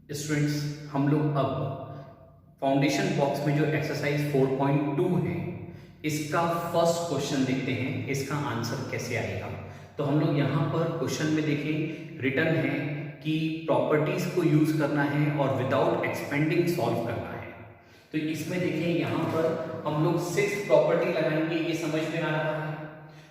Students, हम लोग अब फाउंडेशन बॉक्स में जो एक्सरसाइज 4.2 है इसका फर्स्ट क्वेश्चन देखते हैं, इसका आंसर कैसे आएगा। तो हम लोग यहाँ पर क्वेश्चन में देखें, रिटर्न है कि प्रॉपर्टीज को यूज करना है और विदाउट एक्सपेंडिंग सॉल्व करना है। तो इसमें देखें, यहाँ पर हम लोग 6 प्रॉपर्टी लगाएंगे, ये समझ में आ रहा है।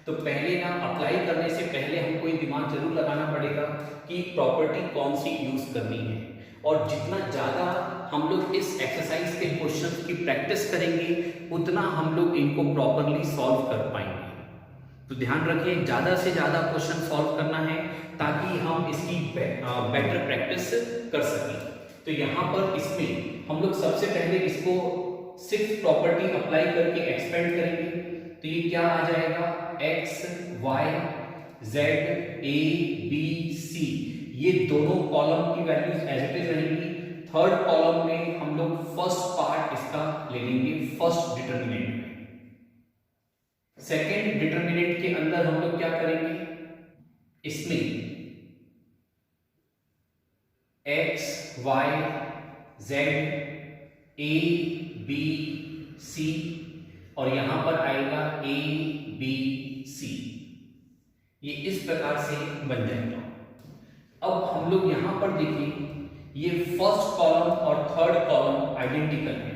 तो पहले ना अप्लाई करने से पहले हमको ये दिमाग जरूर लगाना पड़ेगा कि प्रॉपर्टी कौन सी यूज करनी है, और जितना ज़्यादा हम लोग इस एक्सरसाइज के क्वेश्चंस की प्रैक्टिस करेंगे उतना हम लोग इनको प्रॉपरली सॉल्व कर पाएंगे। तो ध्यान रखिए, ज़्यादा से ज़्यादा क्वेश्चन सॉल्व करना है ताकि हम इसकी बेटर प्रैक्टिस कर सकें। तो यहाँ पर इसमें हम लोग सबसे पहले इसको 6 प्रॉपर्टी अप्लाई करके एक्सपेंड करेंगे। तो ये क्या आ जाएगा, x, y, z, a, b, c, ये दोनों कॉलम की वैल्यूज एज इट इज रहेंगी। थर्ड कॉलम में हम लोग फर्स्ट पार्ट इसका ले लेंगे, फर्स्ट डिटरमिनेंट में। सेकेंड डिटरमिनेंट के अंदर हम लोग क्या करेंगे, इसमें x, y, z, a, b, c, और यहां पर आएगा a, b, c। ये इस प्रकार से बन जाएगा। अब हम लोग यहां पर देखें, ये फर्स्ट कॉलम और थर्ड कॉलम आइडेंटिकल है,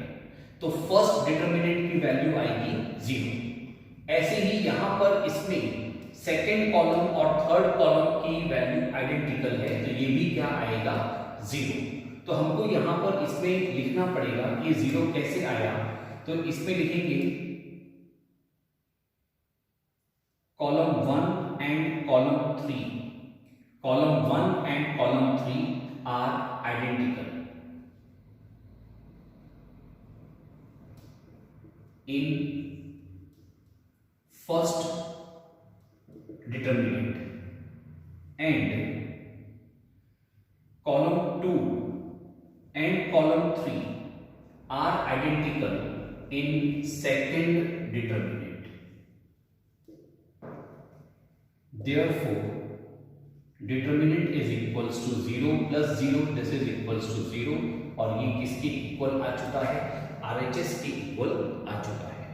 तो फर्स्ट डिटरमिनेंट की वैल्यू आएगी 0। ऐसे ही यहां पर इसमें सेकेंड कॉलम और थर्ड कॉलम की वैल्यू आइडेंटिकल है, तो ये भी क्या आएगा, 0। तो हमको यहां पर इसमें लिखना पड़ेगा कि 0 कैसे आया। तो इसमें लिखेंगे column 1 and column 3, column 1 and column 3 are identical in first determinant, and column 2 and column 3 are identical in second determinant. Therefore determinant is equals to 0 plus 0, this is equals to 0, और ये किसके इक्वल आ चुका है, RHS के equal आ चुका है।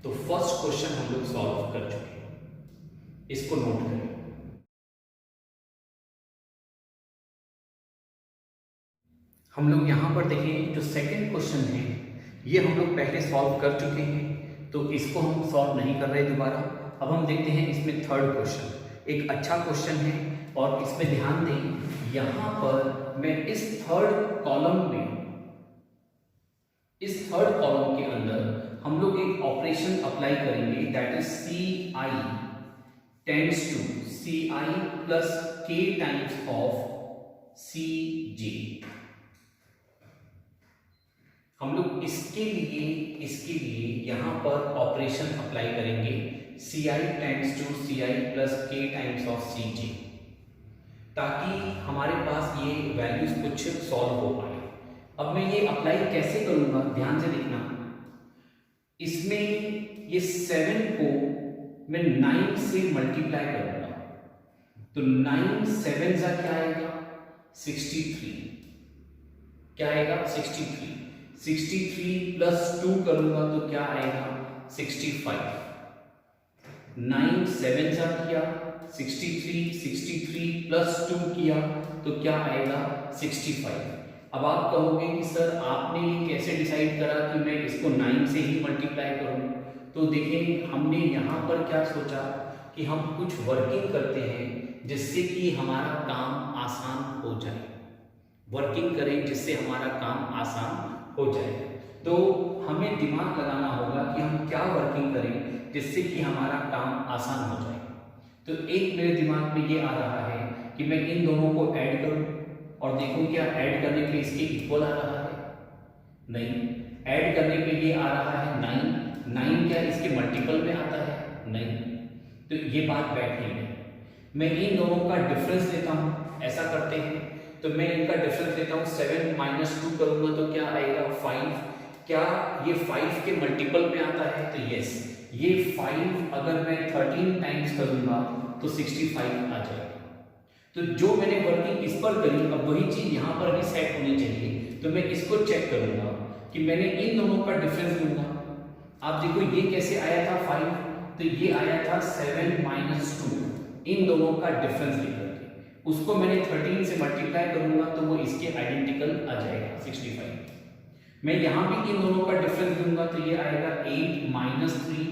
तो first question हम लोग सॉल्व कर चुके हैं, इसको नोट करें। हम लोग यहां पर देखें, जो सेकंड क्वेश्चन है ये हम लोग पहले सॉल्व कर चुके हैं, तो इसको हम सॉल्व नहीं कर रहे दोबारा। अब हम देखते हैं इसमें थर्ड क्वेश्चन, एक अच्छा क्वेश्चन है, और इसमें ध्यान दें, यहां पर मैं इस थर्ड कॉलम के अंदर हम लोग एक ऑपरेशन अप्लाई करेंगे, that is CI tends to CI plus K times of CJ। हम लोग इसके लिए यहां पर ऑपरेशन अप्लाई करेंगे, CI tends to CI plus K times of CJ, ताकि हमारे पास ये वैल्यूज कुछ सॉल्व हो पाए। अब मैं ये अप्लाई कैसे करूंगा, ध्यान से देखना। इसमें ये 7 को मैं 9 से मल्टीप्लाई करूंगा, तो 9 7 जा क्या आएगा, 63। क्या आएगा, 63। 63 प्लस 2 करूंगा तो क्या आएगा, 65। 9 7 जा किया 63 प्लस 2 किया तो क्या आएगा, 65। अब आप कहोगे कि सर आपने ये कैसे डिसाइड करा कि मैं इसको 9 से ही मल्टीप्लाई करूं। तो देखिए, हमने यहाँ पर क्या सोचा कि हम कुछ वर्किंग करते हैं जिससे कि हमारा काम आसान हो जाए, वर्किंग करें जिससे हमारा काम आसान हो जाए। तो हमें दिमाग लगाना होगा कि हम क्या वर्किंग करें जिससे कि हमारा काम आसान हो जाए। तो एक मेरे दिमाग में ये आ रहा है कि मैं इन दोनों को ऐड करूं, और देखूं क्या ऐड करने पे इसके इक्वल आ रहा है, नहीं। ऐड करने पे ये आ रहा है 9 क्या इसके मल्टीपल में आता है, नहीं। तो ये बात बैठ नहीं है। मैं इन दोनों का डिफरेंस लेता हूं, ऐसा करते हैं। तो मैं इनका डिफरेंस लेता हूं, 7 माइनस 2 करूंगा तो क्या आएगा, 5। क्या ये 5 के मल्टीपल में आता है, तो यस, ये 5 अगर मैं 13 टाइम्स करूंगा तो 65 आ जाएगा। तो जो मैंने वर्किंग इस पर करी, अब वही चीज यहां पर भी सेट होनी चाहिए। तो मैं इसको चेक करूंगा कि मैंने इन दोनों का डिफरेंस लूंगा। आप देखो ये कैसे आया था 5, तो ये आया था 7 - 2, इन दोनों का डिफरेंस लेकर के उसको मैंने 13 से मल्टीप्लाई करूंगा तो वो इसके आइडेंटिकल आ जाएगा 65। मैं यहां भी इन दोनों का डिफरेंस लूंगा तो ये आएगा 8 - 3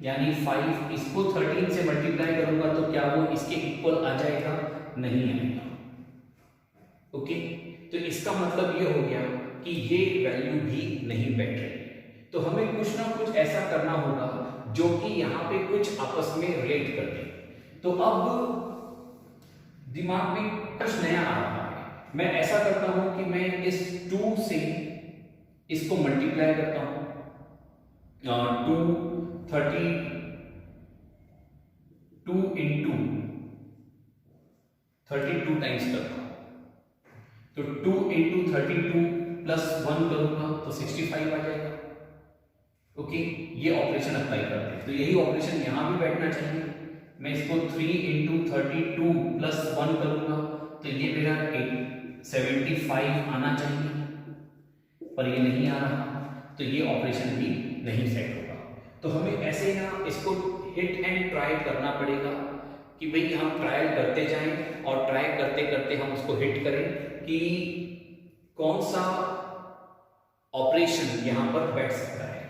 यानी 5, इसको 13 से मल्टीप्लाई करूंगा तो क्या वो इसके इक्वल आ जाएगा? नहीं आएगा। ओके, तो इसका मतलब ये हो गया कि ये वैल्यू भी नहीं बैठ रही। तो हमें कुछ ना कुछ ऐसा करना होगा जो कि यहाँ पे कुछ आपस में रिलेट कर दे। तो अब दिमाग में कुछ नया आ रहा है। मैं ऐसा करता हूं कि मैं इस 2 से इसको मल्टीप्लाई करता हूं, 2 into 32 टाइम्स करता हूं। तो 2 into 32 प्लस 1 करूंगा तो 65 आ जाएगा। ओके, ये ऑपरेशन अप्लाई करते हैं। तो यही ऑपरेशन यहां भी बैठना चाहिए। मैं इसको 3 into 32 प्लस 1 करूंगा तो ये मेरा 75 आना चाहिए, पर ये नहीं आ रहा, तो ये ऑपरेशन भी नहीं सेट होगा। तो हमें ऐसे ना इसको हिट एंड ट्राई करना पड़ेगा कि भाई हम ट्रायल करते जाएं और ट्राई करते करते हम उसको हिट करें कि कौन सा ऑपरेशन यहां पर बैठ सकता है।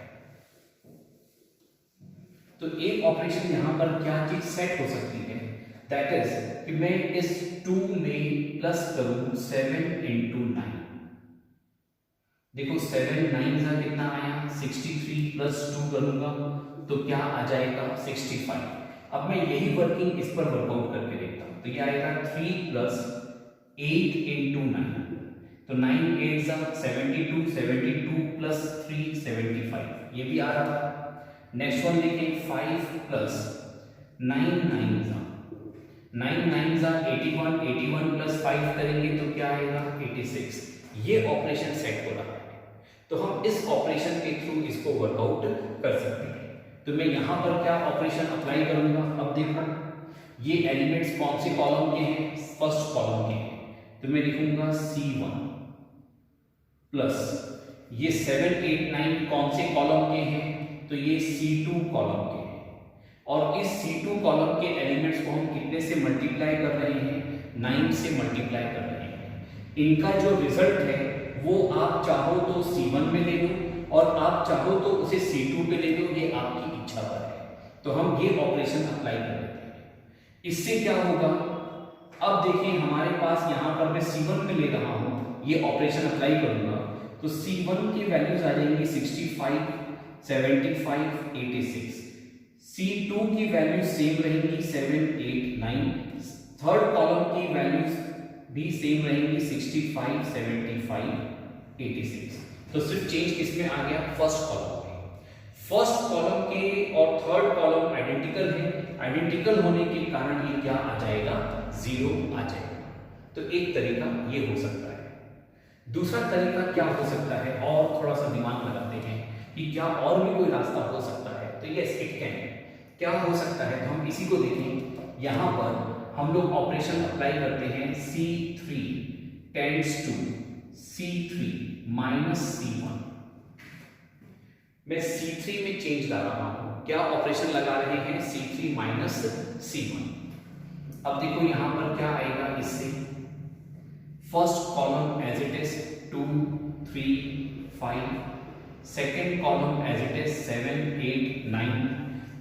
तो एक ऑपरेशन यहां पर क्या चीज सेट हो सकती है, दैट इज कि मैं इस 2 में प्लस करूं 7 into 9। देखो 7 9 का कितना आया 63, प्लस 2 करूंगा तो क्या आ जाएगा 65। अब मैं यही वर्किंग इस पर वर्कआउट करके देखता हूं। तो ये आएगा 3 प्लस 8 into 9, तो 9 8 72, 72 प्लस 3 75, ये भी आ रहा था। नेक्स्ट वन देखें 5 प्लस 9 9 81, 81 प्लस 5 करेंगे तो क्या आएगा 86। ये ऑपरेशन सेट हो रहा है। तो हम इस ऑपरेशन के थ्रू इसको वर्कआउट कर सकते हैं। तो मैं यहां पर क्या ऑपरेशन अप्लाई करूंगा, अब देखो ये एलिमेंट्स कौन से कॉलम के हैं, फर्स्ट कॉलम के हैं। तो मैं लिखूंगा C1 प्लस ये 7 8 9 कौन से कॉलम के हैं, तो ये C2 कॉलम के हैं। और इस C2 कॉलम के एलिमेंट्स को हम कितने से मल्टीप्लाई कर रहे हैं, 9 से मल्टीप्लाई कर रहे हैं। इनका जो रिजल्ट है वो आप चाहो तो C1 में ले लो और आप चाहो तो उसे C2 पे ले लो, ये आपकी इच्छा पर है। तो हम ये ऑपरेशन अप्लाई कर लेते हैं। इससे क्या होगा, अब देखिए हमारे पास यहां पर मैं C1 में ले रहा हूं, ये ऑपरेशन अप्लाई करूंगा तो C1 की वैल्यूज आ जाएंगी 65 75 86। C2 की वैल्यूज सेम रहेंगी 7 8 9। थर्ड कॉलम की वैल्यूज भी सेम रहेंगी 65 75 86। तो सिर्फ चेंज किसमें आ गया, फर्स्ट कॉलम में। फर्स्ट कॉलम के और थर्ड कॉलम आइडेंटिकल है, आइडेंटिकल होने के कारण ये क्या आ जाएगा 0 आ जाएगा। तो एक तरीका ये हो सकता है। दूसरा तरीका क्या हो सकता है, और थोड़ा सा दिमाग लगाते हैं कि क्या और भी कोई रास्ता हो सकता है। तो यस इट कैन, क्या हो सकता है, तो हम इसी को देखें। यहां पर हम लोग ऑपरेशन अप्लाई करते हैं C3 tends to C3 minus C1। मैं C3 में चेंज ला रहा हूं, क्या ऑपरेशन लगा रहे हैं C3 माइनस C1। अब देखो यहां पर क्या आएगा, इससे first column as it is 2 3 5, second column as it is 7 8 9।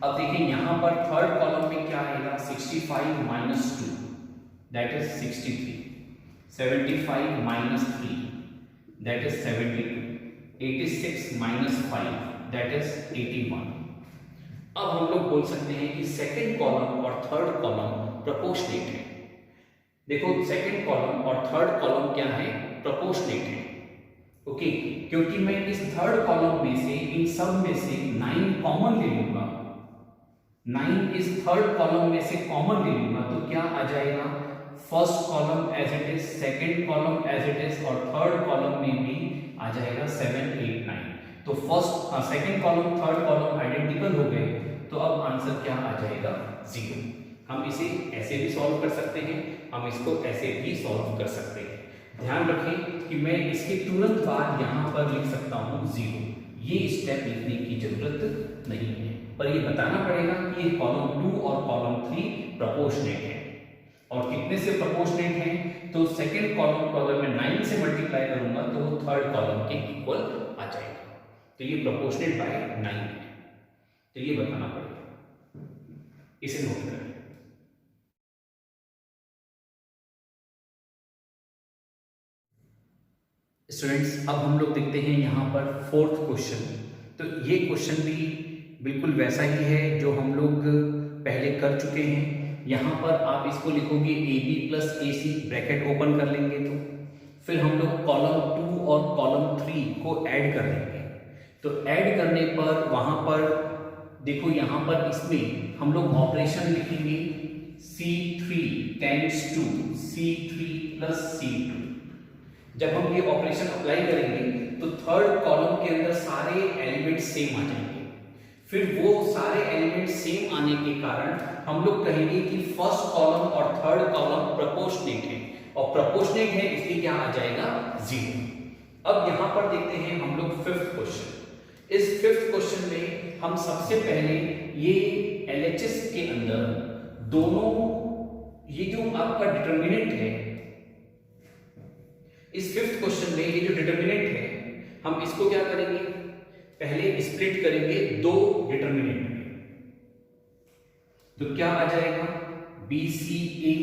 अब देखिए यहां पर थर्ड कॉलम में क्या आएगा 65 minus 2 that is 63, 75 minus 3 that is 72, 86 minus 5 that is 81। अब हम लोग बोल सकते हैं कि सेकेंड कॉलम और थर्ड कॉलम प्रोपोर्शनेट है। देखो सेकेंड कॉलम और थर्ड कॉलम क्या है, प्रोपोर्शनेट है। ओके, क्योंकि मैं इस थर्ड कॉलम में से इन सब में से 9 कॉमन ले लूंगा, 9 इस थर्ड कॉलम में से कॉमन ले लूंगा तो क्या आ जाएगा, first column as it is, second column as it is और थर्ड कॉलम में भी आ जाएगा 7 8 9। तो first second column third column identical हो गए, तो अब आंसर क्या आ जाएगा 0। हम इसे ऐसे भी सॉल्व कर सकते हैं, हम इसको ऐसे भी सॉल्व कर सकते हैं। ध्यान रखें कि मैं इसके तुरंत बाद यहाँ पर लिख सकता हूँ 0। ये स्टेप लिखने की जरूरत नहीं है, पर ये बताना पड़ेगा कि ये कॉलम 2 और कॉलम 3 प्रोपोर्शनेट है। और कितने से प्रोपोर्शनेट हैं, तो सेकंड कॉलम को अगर मैं 9 से मल्टीप्लाई करूंगा तो वो थर्ड कॉलम के इक्वल आ जाएगा। तो ये प्रोपोर्शनेट बाय 9 है, तो ये बताना पड़ेगा, इसे नोट करें। स्टूडेंट्स, अब हम लोग देखते हैं यहाँ पर फोर्थ क्वेश्चन। तो ये क्वेश्चन भी बिल्कुल वैसा ही है जो हम लोग पहले कर चुके हैं। यहाँ पर आप इसको लिखोगे AB plus AC, bracket open कर लेंगे, तो फिर हम लोग कॉलम 2 और कॉलम 3 को ऐड कर लेंगे। तो ऐड करने पर वहाँ पर देखो, यहाँ पर इसमें हम लोग ऑपरेशन लिखेंगे C3 tends to C3 plus C2। जब हम ये ऑपरेशन अप्लाई करेंगे तो थर्ड कॉलम के अंदर सारे एलिमेंट सेम आ जाएंगे। फिर वो सारे एलिमेंट सेम आने के कारण हम लोग कहेंगे कि फर्स्ट कॉलम और थर्ड कॉलम प्रोपोर्शनेट है, और प्रोपोर्शनेट है इसलिए क्या आ जाएगा 0। अब यहां पर देखते हैं हम लोग फिफ्थ क्वेश्चन। इस फिफ्थ क्वेश्चन में हम सबसे पहले ये LHS के अंदर दोनों, ये जो आपका डिटर्मिनेंट है, इस फिफ्थ क्वेश्चन में ये जो डिटर्मिनेंट है, हम इसको क्या करेंगे, पहले स्प्लिट करेंगे दो डिटर्मिनेंट में। तो क्या आ जाएगा, BCA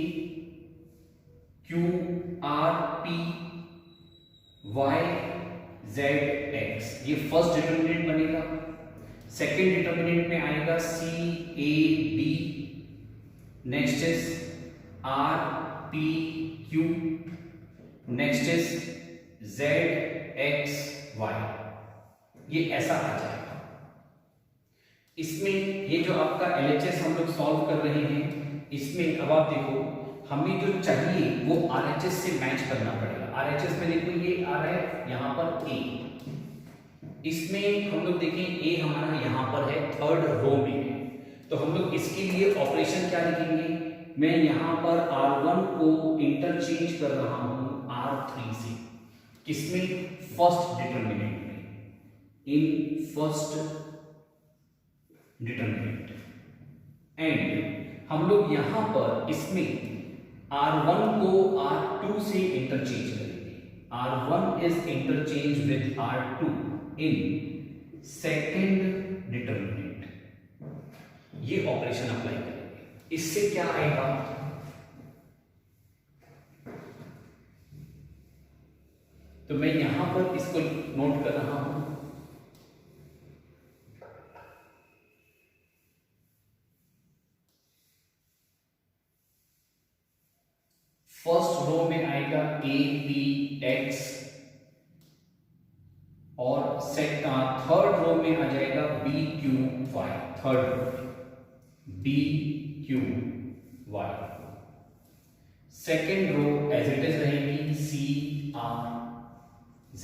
QRP YZX, ये फर्स्ट डिटर्मिनेंट बनेगा। सेकेंड डिटर्मिनेंट में आएगा CAB, next is RPQ, next is ZXY। ये ऐसा आ जाएगा। इसमें ये जो आपका LHS हम लोग सॉल्व कर रहे हैं, इसमें अब आप देखो हमें जो चाहिए वो RHS से मैच करना पड़ेगा। RHS में देखो ये आ रहा है यहाँ पर A, इसमें हम लोग देखें A हमारा यहाँ पर है, थर्ड रो में है। तो हम लोग इसके लिए ऑपरेशन क्या लिखेंगे, मैं यहाँ पर R1 को इंटरचेंज कर रहा हूँ R3 से, किसमें, फर्स्ट डिटर्मिनेंट में, इन फर्स्ट डिटर्मिनेंट। एंड हम लोग यहां पर इसमें R1 को R2 से इंटरचेंज करेंगे। R1 is interchange with R2 in second determinant. ये ऑपरेशन अप्लाई करेंगे। इससे क्या आएगा, तो मैं यहां पर इसको नोट कर रहा हूं। फर्स्ट रो में आएगा APX और थर्ड रो में आ जाएगा BQY, third row BQY। Second row as it is रहेगी CRZ।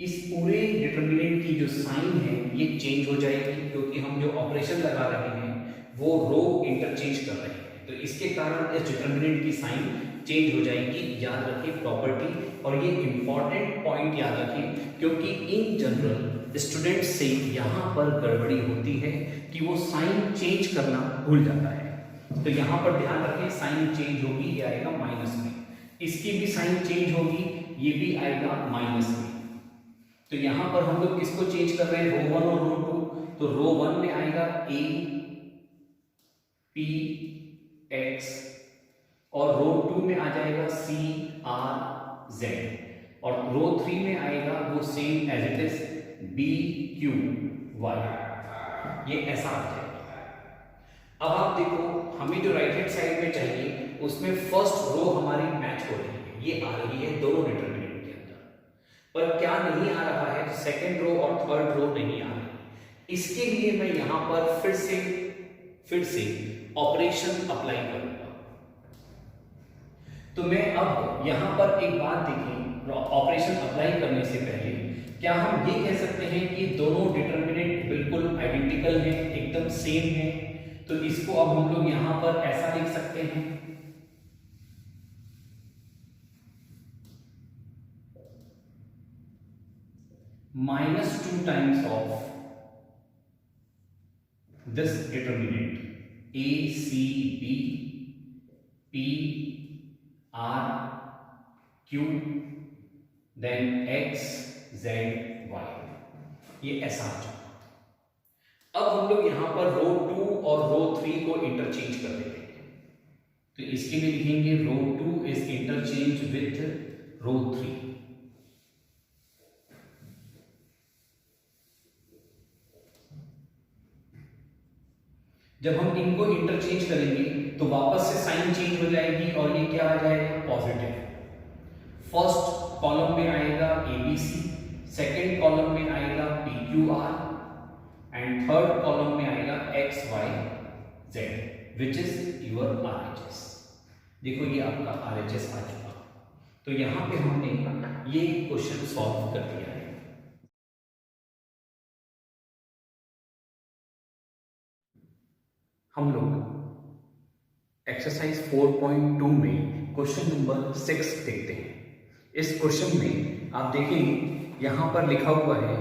इस पूरे डिटर्मिनेंट की जो साइन है ये चेंज हो जाएगी, क्योंकि हम जो ऑपरेशन लगा रहे हैं वो रो इंटरचेंज कर रहे हैं। तो इसके कारण इस डिटर्मिनेंट की साइन चेंज हो जाएगी। याद रखें प्रॉपर्टी, और ये इंपॉर्टेंट पॉइंट याद रखें, क्योंकि इन जनरल स्टूडेंट से यहाँ पर गड़बड़ी होती है कि वो साइन चेंज करना भूल जाता है। तो यहाँ पर ध्यान रखें, साइन चेंज होगी, ये आएगा माइनस में, इसकी भी साइन चेंज होगी, ये भी आएगा माइनस में। तो यहाँ पर हम लोग किसको चेंज कर रहे हैं, रो 1 और रो 2। तो रो 1 में आएगा APX और रो 2 में आ जाएगा CRZ, और रो 3 में आएगा वो same as it is BQY। ये ऐसा आ जाएगा। अब आप देखो, हमें जो राइट हैंड साइड में चाहिए उसमें फर्स्ट रो हमारी मैच हो रही है, ये आ रही है दोनों डिटर्मिनेंट के अंदर, पर क्या नहीं आ रहा है, सेकेंड रो और थर्ड रो नहीं आ रही। इसके लिए मैं यहां पर फिर से ऑपरेशन अप्लाई करूंगा। तो मैं अब यहां पर एक बात देखें, ऑपरेशन अप्लाई करने से पहले क्या हम ये कह सकते हैं कि दोनों डिटर्मिनेंट बिल्कुल आइडेंटिकल हैं, एकदम सेम है? तो इसको अब हम लोग यहां पर ऐसा लिख सकते हैं, -2 times of this determinant a c b p r q then x z y, ये ऐसा आ जाएगा। अब हम लोग यहां पर रो 2 और रो 3 को इंटरचेंज कर देते हैं, तो इसके लिए लिखेंगे रो 2 इज इंटरचेंज विथ रो 3। जब हम इनको इंटरचेंज करेंगे तो वापस से साइन चेंज हो जाएगी और ये क्या आ जाएगा, पॉजिटिव। फर्स्ट कॉलम में आएगा एबीसी, सेकेंड कॉलम में आएगा PQR एंड थर्ड कॉलम में आएगा XYZ which is your RHS। देखो ये आपका RHS आ चुका, तो यहां पे हमने ये क्वेश्चन सॉल्व कर दिया है। हम लोग एक्सरसाइज 4.2 में क्वेश्चन नंबर 6 देखते हैं। इस क्वेश्चन में आप देखें यहां पर लिखा हुआ है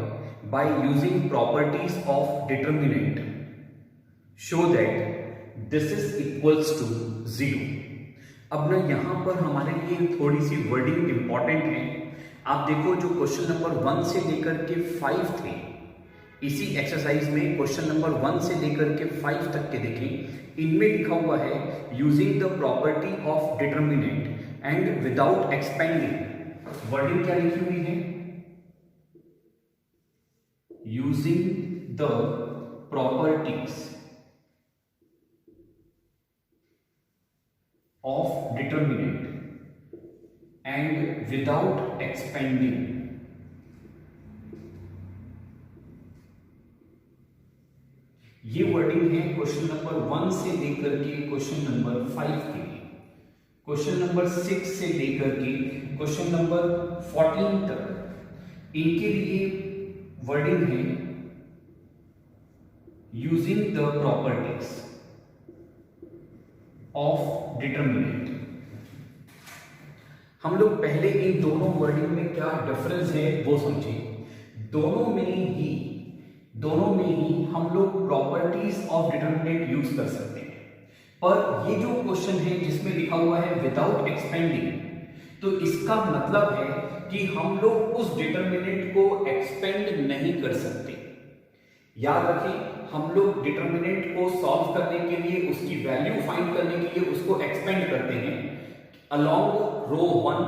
by using properties of determinant show that this is equals to 0। अब ना यहां पर हमारे लिए थोड़ी सी वर्डिंग इंपॉर्टेंट है। आप देखो जो क्वेश्चन नंबर 1 से लेकर के 5 थे, इसी एक्सरसाइज में क्वेश्चन नंबर 1 से लेकर के 5 तक के देखें, इनमें लिखा हुआ है using the property of determinant and without expanding. Wording क्या लिखी हुई है, using the properties of determinant and without expanding. ये वर्डिंग है क्वेश्चन नंबर 1 से लेकर के क्वेश्चन नंबर 5 के लिए। क्वेश्चन नंबर 6 से लेकर के क्वेश्चन नंबर 14 तक इनके लिए वर्डिंग है using the properties of determinant. हम लोग पहले इन दोनों वर्डिंग में क्या डिफरेंस है वो समझें। दोनों में ही हम लोग प्रॉपर्टीज ऑफ डिटर्मिनेंट यूज कर सकते हैं, पर ये जो क्वेश्चन है जिसमें लिखा हुआ है विदाउट एक्सपेंडिंग, तो इसका मतलब है कि हम लोग उस डिटर्मिनेंट को एक्सपेंड नहीं कर सकते। याद रखें, हम लोग डिटर्मिनेंट को सॉल्व करने के लिए, उसकी वैल्यू फाइंड करने के लिए उसको एक्सपेंड करते हैं अलोंग रो 1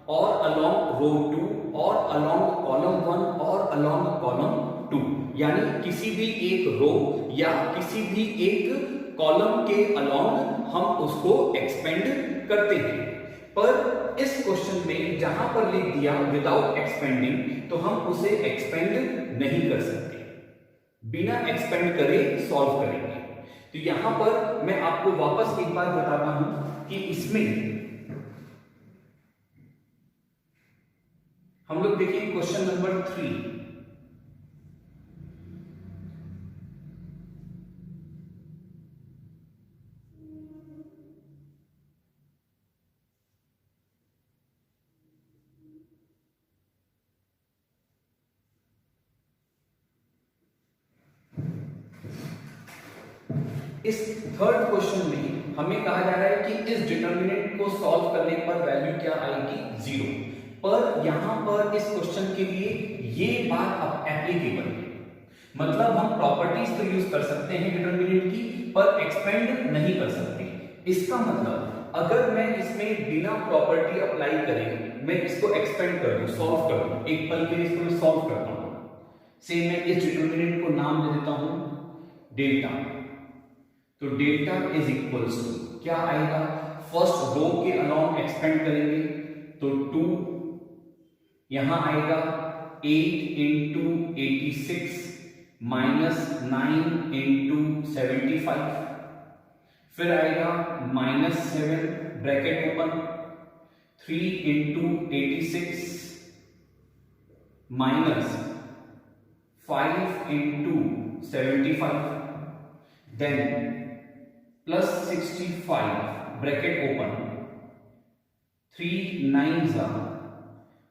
और अलोंग रो 2 और अलोंग कॉलम 1 और अलोंग कॉलम 2, यानी किसी भी एक रो या किसी भी एक कॉलम के अलोंग हम उसको एक्सपेंड करते हैं। पर इस क्वेश्चन में जहां पर लिख दिया विदाउट एक्सपेंडिंग, तो हम उसे एक्सपेंड नहीं कर सकते, बिना एक्सपेंड करे सॉल्व करेंगे। तो यहां पर मैं आपको वापस एक बार बताता हूं कि इसमें हम लोग देखिए क्वेश्चन नंबर 3, इस थर्ड क्वेश्चन में हमें कहा जा रहा है कि इस डिटर्मिनेंट को सॉल्व करने पर वैल्यू क्या आएगी, 0। पर यहां पर इस क्वेश्चन के लिए ये बात अब एप्लीकेबल है, मतलब हम प्रॉपर्टीज तो यूज कर सकते हैं डिटर्मिनेंट की, पर एक्सपेंड नहीं कर सकते। इसका मतलब अगर मैं इसमें बिना प्रॉपर्टी अप्लाई करे मैं इसको एक्सपेंड कर दूं, सॉल्व कर दूं, एक पल के लिए इसको मैं सॉल्व करता हूं, से मैं इस डिटर्मिनेंट को नाम दे देता हूं डेल्टा। तो डेल्टा इज इक्वल्स टू क्या आएगा, फर्स्ट रो के अलोंग एक्सपेंड करेंगे तो 2, यहां आएगा 8 इंटू 86 माइनस 9 इंटू 75, फिर आएगा -7 bracket open 3 into 86 minus 5 into 75, then plus 65 bracket open 3 9s are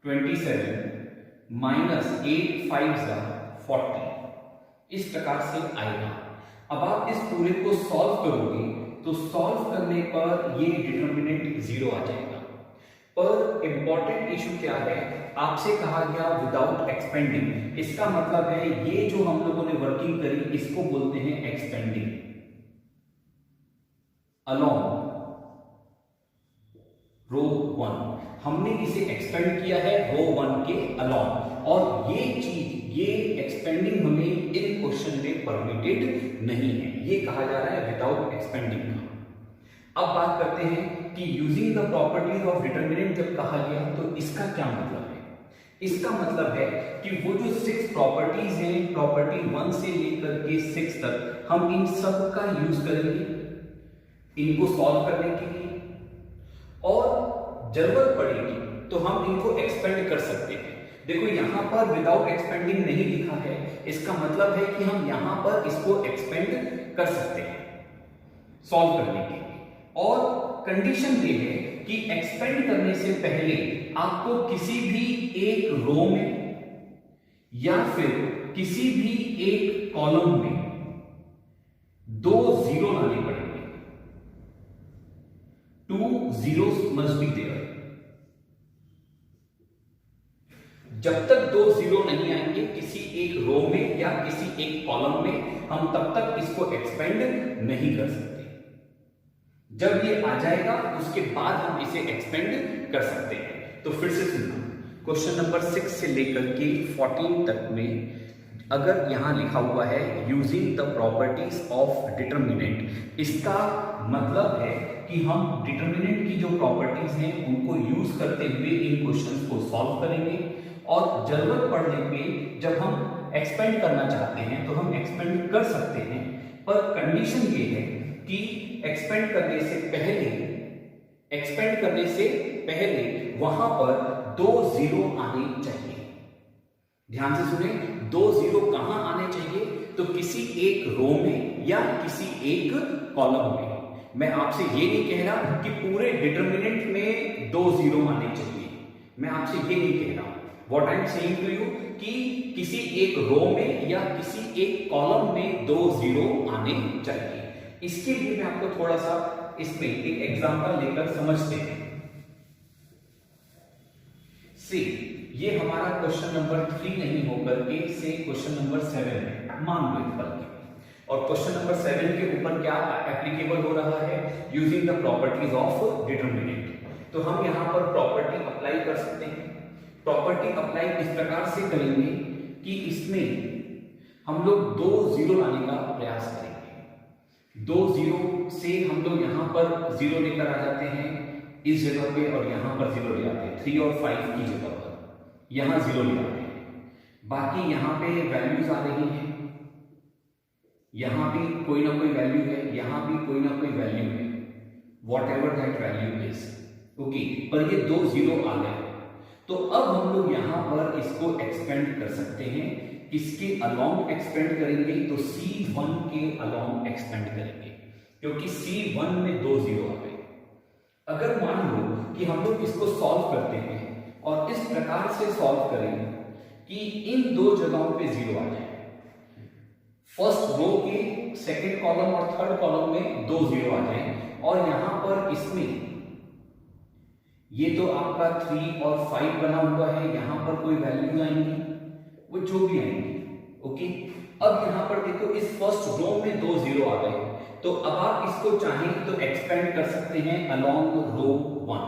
27 -8×5=40 इस प्रकार से आएगा। अब आप इस पूरे को सॉल्व करोगे तो सॉल्व करने पर ये डिटर्मिनेंट 0 आ जाएगा। पर इंपॉर्टेंट इशू क्या है, आपसे कहा गया विदाउट एक्सपेंडिंग, इसका मतलब है ये जो हम लोगों ने वर्किंग करी इसको बोलते हैं एक्सपेंडिंग अलोंग रो 1। हमने इसे एक्सपेंड किया है रो 1 के अलोंग, और ये चीज ये एक्सपेंडिंग हमें इन क्वेश्चन में परमिटेड नहीं है, ये कहा जा रहा है विदाउट एक्सपेंडिंग का। अब बात करते हैं कि using the properties of determinant जब कहा गया तो इसका क्या मतलब है। इसका मतलब है कि वो जो 6 प्रॉपर्टीज हैं, प्रॉपर्टी 1 से लेकर के 6 तक, हम इन सब का यूज करेंगे इनको सॉल्व करने के लिए, और जरूरत पड़ेगी तो हम इनको एक्सपेंड कर सकते हैं। देखो यहां पर विदाउट एक्सपेंडिंग नहीं लिखा है, इसका मतलब है कि हम यहां पर इसको एक्सपेंड कर सकते हैं सॉल्व करने के लिए। और कंडीशन ये है कि एक्सपेंड करने से पहले आपको किसी भी एक रो में या फिर किसी भी एक कॉलम में 2 0 लाने पड़ेंगे। 2 zeros must be there। जब तक 2 0 नहीं आएंगे किसी एक रो में या किसी एक कॉलम में, हम तब तक इसको एक्सपेंड नहीं कर सकते। जब ये आ जाएगा उसके बाद हम इसे एक्सपेंड कर सकते हैं। तो फिर से सुनना, क्वेश्चन नंबर 6 से लेकर के 14 तक में अगर यहां लिखा हुआ है using the properties of determinant, इसका मतलब है कि हम डिटर्मिनेंट की जो प्रॉपर्टीज हैं उनको यूज करते हुए इन क्वेश्चंस को सॉल्व करेंगे, और जरूरत पड़ने पे जब हम एक्सपेंड करना चाहते हैं तो हम एक्सपेंड कर सकते हैं। पर कंडीशन ये है कि एक्सपेंड करने से पहले वहां पर 2 0 आने चाहिए। ध्यान से सुने, 2 0 कहां आने चाहिए, तो किसी एक रो में या किसी एक कॉलम में। मैं आपसे ये नहीं कह रहा कि पूरे डिटर्मिनेंट में 2 0 आने चाहिए, मैं आपसे ये नहीं कह रहा। What I am saying to you कि किसी एक रो में या किसी एक कॉलम में 2 0 आने चाहिए। इसके लिए मैं आपको थोड़ा सा इसमें एक एग्जांपल लेकर समझते हैं। सी, ये हमारा क्वेश्चन नंबर 3 नहीं होकर के से क्वेश्चन नंबर 7 है, मान लो एक पल के। और क्वेश्चन नंबर 7 के ऊपर क्या एप्लीकेबल हो रहा है, using the properties of determinant. तो हम यहां पर प्रॉपर्टी अप्लाई कर सकते हैं। प्रॉपर्टी अप्लाई इस प्रकार से करेंगे कि इसमें हम लोग 2 0 लाने का प्रयास करेंगे। 2 0 से हम लोग यहां पर 0 लेकर आ जाते हैं इस जगह पे, और यहां पर 0 ले आते हैं 3 और 5 की जगह पर यहां 0 ले आते हैं। बाकी यहां पे वैल्यूज आ रही हैं, यहां भी कोई ना कोई वैल्यू है, यहां भी कोई ना कोई वैल्यू है, what ever that value is, okay. पर ये 2 0 आ गए, तो अब हम लोग यहां पर इसको एक्सपेंड कर सकते हैं। किसके अलोंग एक्सपेंड करेंगे, तो C1 के अलोंग एक्सपेंड करेंगे, क्योंकि C1 में 2 0 आ गए। अगर मान लो कि हम लोग इसको सॉल्व करते हैं और इस प्रकार से सॉल्व करेंगे कि इन 2 जगहों पे 0 आ जाए, फर्स्ट रो के सेकंड कॉलम और थर्ड कॉलम में 2 0 आ जाए, और यहां पर इसमें ये तो आपका 3 और 5 बना हुआ है, यहां पर कोई वैल्यू आएंगी, वो जो भी आएंगी, ओके। अब यहां पर देखो इस फर्स्ट रो में 2 0 आ गए, तो अब आप इसको चाहें तो एक्सपेंड कर सकते हैं अलोंग रो 1।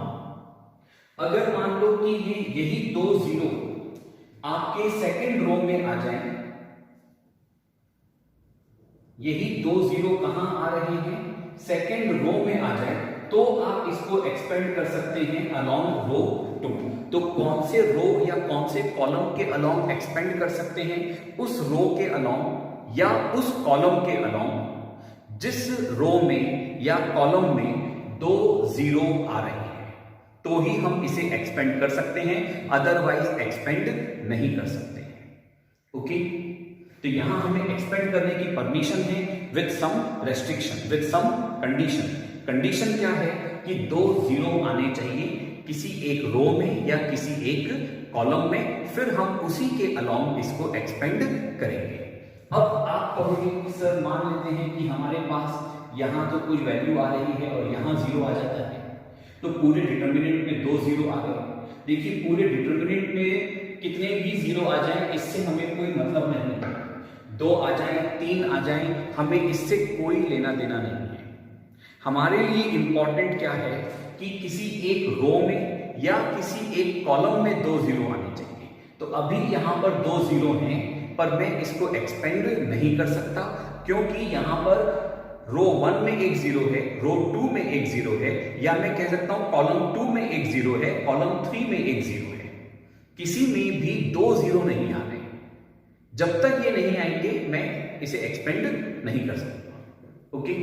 अगर मान लो कि ये यही 2 0 आपके सेकंड रो में आ जाए, यही 2 0 कहां आ रहे हैं, सेकंड रो में आ जाए, तो आप इसको एक्सपेंड कर सकते हैं अलोंग रो 2। तो कौन से रो या कौन से कॉलम के अलोंग एक्सपेंड कर सकते हैं, उस रो के अलोंग या उस कॉलम के अलोंग जिस रो में या कॉलम में 2 0 आ रहे हैं, तो ही हम इसे एक्सपेंड कर सकते हैं, अदरवाइज एक्सपेंड नहीं कर सकते हैं, ओके। तो यहां हमें एक्सपेंड करने की परमिशन है with some restriction, with some condition. Condition क्या है कि 2 0 आने चाहिए, किसी एक रो में या किसी एक कॉलम में, फिर हम उसी के अलोंग इसको एक्सपेंड करेंगे। अब आप कहोगे कि सर मान लेते हैं कि हमारे पास यहाँ तो कुछ वैल्यू आ रही है और यहाँ 0 आ जाता है, तो पूरे डिटर्मिनेंट में 2 0 आ गए। देखिए पूरे डिटर्मिनेंट में कितने भी 0 आ जाए इससे हमें कोई मतलब नहीं है, 2 आ जाए 3 आ जाए हमें इससे कोई लेना देना नहीं है। हमारे लिए इंपॉर्टेंट क्या है कि किसी एक रो में या किसी एक कॉलम में 2 0 आने चाहिए। तो अभी यहां पर 2 0 हैं, पर मैं इसको एक्सपेंड नहीं कर सकता क्योंकि यहां पर रो 1 में एक 0 है, रो 2 में एक 0 है, या मैं कह सकता हूं कॉलम 2 में एक 0 है, कॉलम 3 में एक 0 है। किसी में भी 2 0 नहीं आ रहे। जब तक ये नहीं आएंगे मैं इसे एक्सपेंड नहीं कर सकता। ओके,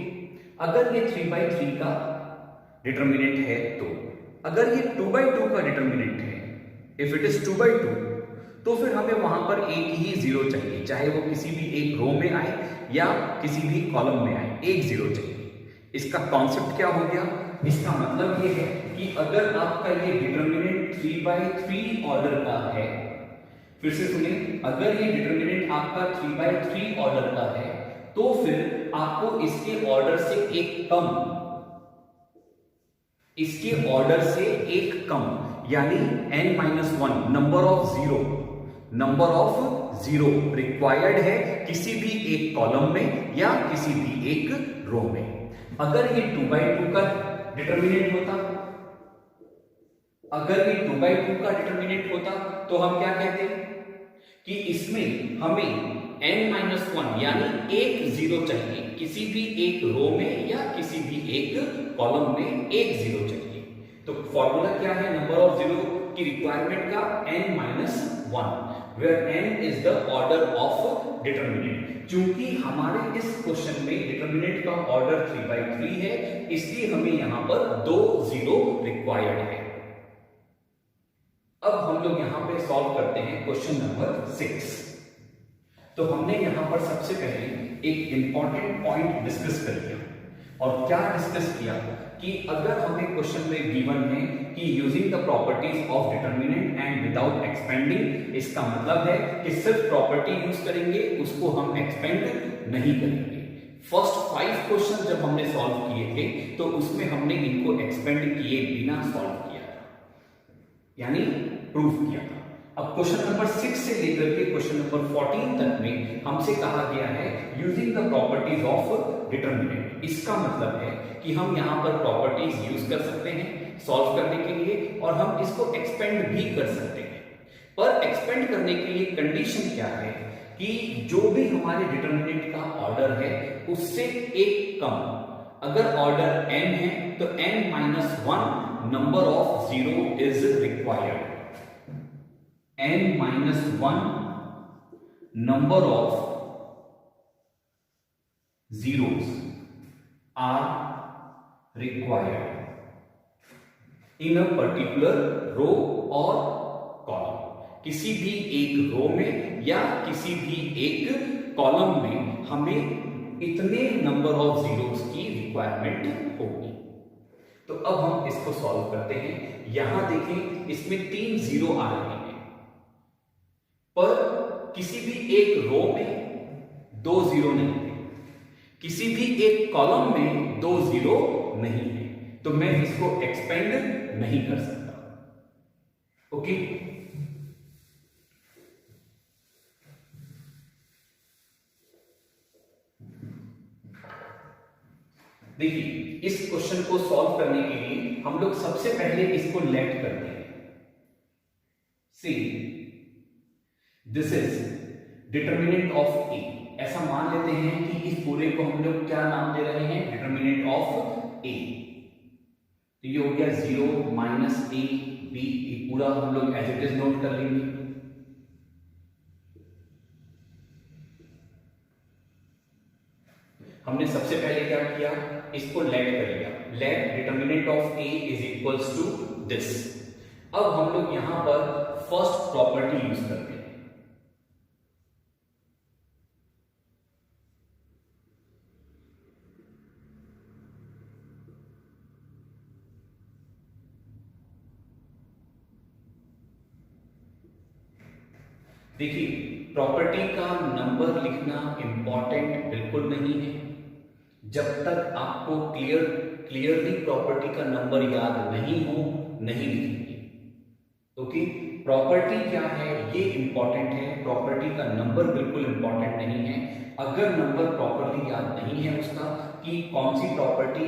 अगर ये 3/3 का डिटर्मिनेंट है, तो अगर ये 2/2 का डिटर्मिनेंट है, इफ इट इज 2/2, तो फिर हमें वहां पर एक ही 0 चाहिए, चाहे वो किसी भी एक रो में आए या किसी भी कॉलम में आए, एक 0 चाहिए। इसका कॉन्सेप्ट क्या हो गया? इसका मतलब ये है कि अगर आपका ये डिटर्मिनेंट 3/3 ऑर्डर का है, फिर से सुने, अगर ये डिटर्मिनेंट आपका 3/3 ऑर्डर का है, तो फिर आपको इसके ऑर्डर से एक कम यानी n-1 number of zero required है किसी भी एक कॉलम में या किसी भी एक रो में। अगर ये 2/2 का डिटर्मिनेंट होता, तो हम क्या कहते कि इसमें हमें n-1 यानी एक 0 चाहिए, किसी भी एक रो में या किसी भी एक कॉलम में एक 0 चाहिए। तो फॉर्मूला क्या है नंबर ऑफ जीरो की रिक्वायरमेंट का? n-1, where n is the order of determinant। चूंकि हमारे इस क्वेश्चन में डिटर्मिनेंट का ऑर्डर 3/3 है, इसलिए हमें यहां पर 2 0 रिक्वायर्ड है। अब हम लोग यहां पे सॉल्व करते हैं क्वेश्चन नंबर 6। तो हमने यहां पर सबसे पहले एक इंपॉर्टेंट पॉइंट डिस्कस कर लिया। और क्या डिस्कस किया कि अगर हमें क्वेश्चन में गिवन है कि using the properties of determinant and without expanding, इसका मतलब है कि सिर्फ प्रॉपर्टी यूज करेंगे, उसको हम एक्सपेंड नहीं करेंगे। फर्स्ट 5 क्वेश्चन जब हमने सॉल्व किए थे, तो उसमें हमने इनको एक्सपेंड किए बिना सॉल्व किया था, यानी प्रूफ किया था। अब क्वेश्चन नंबर 6 से लेकर के क्वेश्चन नंबर 14 तक में हमसे कहा गया है using the properties of determinant. इसका मतलब है कि हम यहां पर प्रॉपर्टीज यूज कर सकते हैं सॉल्व करने के लिए, और हम इसको एक्सपेंड भी कर सकते हैं। पर एक्सपेंड करने के लिए कंडीशन क्या है कि जो भी हमारे डिटर्मिनेंट का ऑर्डर है उससे एक कम, अगर ऑर्डर n है तो n-1 number of zero is required, n-1 number of zeros are required in a particular row or column। किसी भी एक रो में या किसी भी एक कॉलम में हमें इतने नंबर ऑफ जीरोस की रिक्वायरमेंट होगी। तो अब हम इसको सॉल्व करते हैं। यहां देखें, इसमें 3 0 आ रहे हैं, पर किसी भी एक रो में 2 0 नहीं है, किसी भी एक कॉलम में 2 0 नहीं है, तो मैं इसको एक्सपेंड नहीं कर सकता। ओके, देखिए इस क्वेश्चन को सॉल्व करने के लिए हम लोग सबसे पहले इसको लेट करते हैं। See this is determinant of A, ऐसा मान लेते हैं कि इस पूरे को हम लोग क्या नाम दे रहे हैं? डिटर्मिनेंट ऑफ ए। तो ये हो गया 0 - a b, ये पूरा हम लोग एज इट इज नोट कर लेंगे। हमने सबसे पहले क्या किया? इसको लेट कर लिया। Let determinant of A is equals to this. अब हम लोग यहां पर फर्स्ट प्रॉपर्टी यूज करते हैं। देखिए, प्रॉपर्टी का नंबर लिखना इंपॉर्टेंट बिल्कुल नहीं है। जब तक आपको क्लियरली प्रॉपर्टी का नंबर याद नहीं हो, नहीं लिखेंगे। ओके, प्रॉपर्टी क्या है ये इंपॉर्टेंट है, प्रॉपर्टी का नंबर बिल्कुल इंपॉर्टेंट नहीं है। अगर नंबर प्रॉपर्ली याद नहीं है उसका कि कौन सी प्रॉपर्टी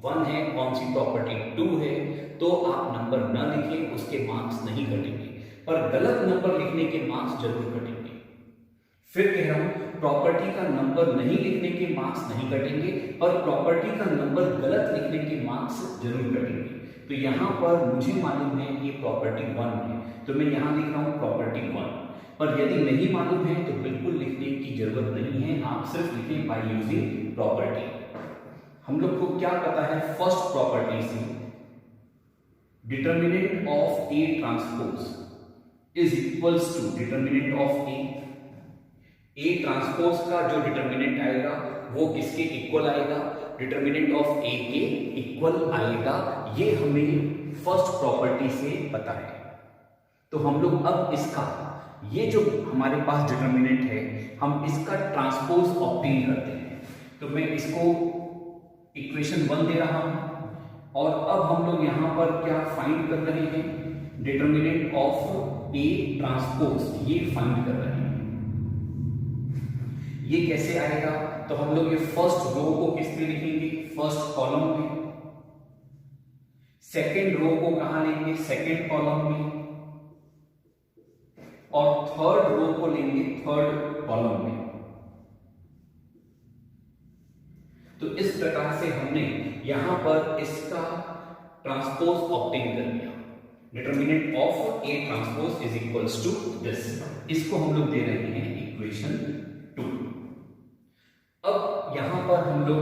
1 है, कौन सी प्रॉपर्टी 2 है, तो आप नंबर न लिखें, उसके मार्क्स नहीं कटेंगे। पर गलत नंबर लिखने के मार्क्स जरूर कटेंगे। फिर कह रहा हूं, प्रॉपर्टी का नंबर नहीं लिखने के मार्क्स नहीं कटेंगे, पर प्रॉपर्टी का नंबर गलत लिखने के मार्क्स जरूर कटेंगे। तो यहां पर मुझे मालूम है कि प्रॉपर्टी 1 है, तो मैं यहां लिख रहा हूं प्रॉपर्टी 1। पर यदि नहीं मालूम है तो बिल्कुल लिखने की जरूरत नहीं है, आप सिर्फ लिखें बाय यूजिंग प्रॉपर्टी। हम लोग को क्या पता है फर्स्ट प्रॉपर्टी से, determinant of A transpose is equals to determinant of A transpose का जो डिटर्मिनेंट आएगा वो किसके इक्वल आएगा, डिटर्मिनेंट ऑफ ए के इक्वल आएगा। ये हमें फर्स्ट प्रॉपर्टी से पता है। तो हम लोग अब इसका, ये जो हमारे पास डिटर्मिनेंट है, हम इसका ट्रांसपोज ऑब्टेन करते हैं। तो मैं इसको इक्वेशन 1 दे रहा हूं और अब हम लोग यहां पर क्या फाइंड कर रहे हैं, डिटर्मिनेंट ऑफ ए ट्रांसपोज, ये फाइंड कर रहे हैं। ये कैसे आएगा, तो हम लोग ये फर्स्ट रो को किस पे लिखेंगे, फर्स्ट कॉलम पे। सेकंड रो को कहां लेंगे, सेकंड कॉलम में। और थर्ड रो को लेंगे थर्ड कॉलम में। तो इस प्रकार से हमने यहां पर इसका ट्रांसपोज ऑब्टेन कर लिया। Determinant of A transpose is equals to this. इसको हम लोग दे रहे हैं इक्वेशन 2। अब यहां पर हम लोग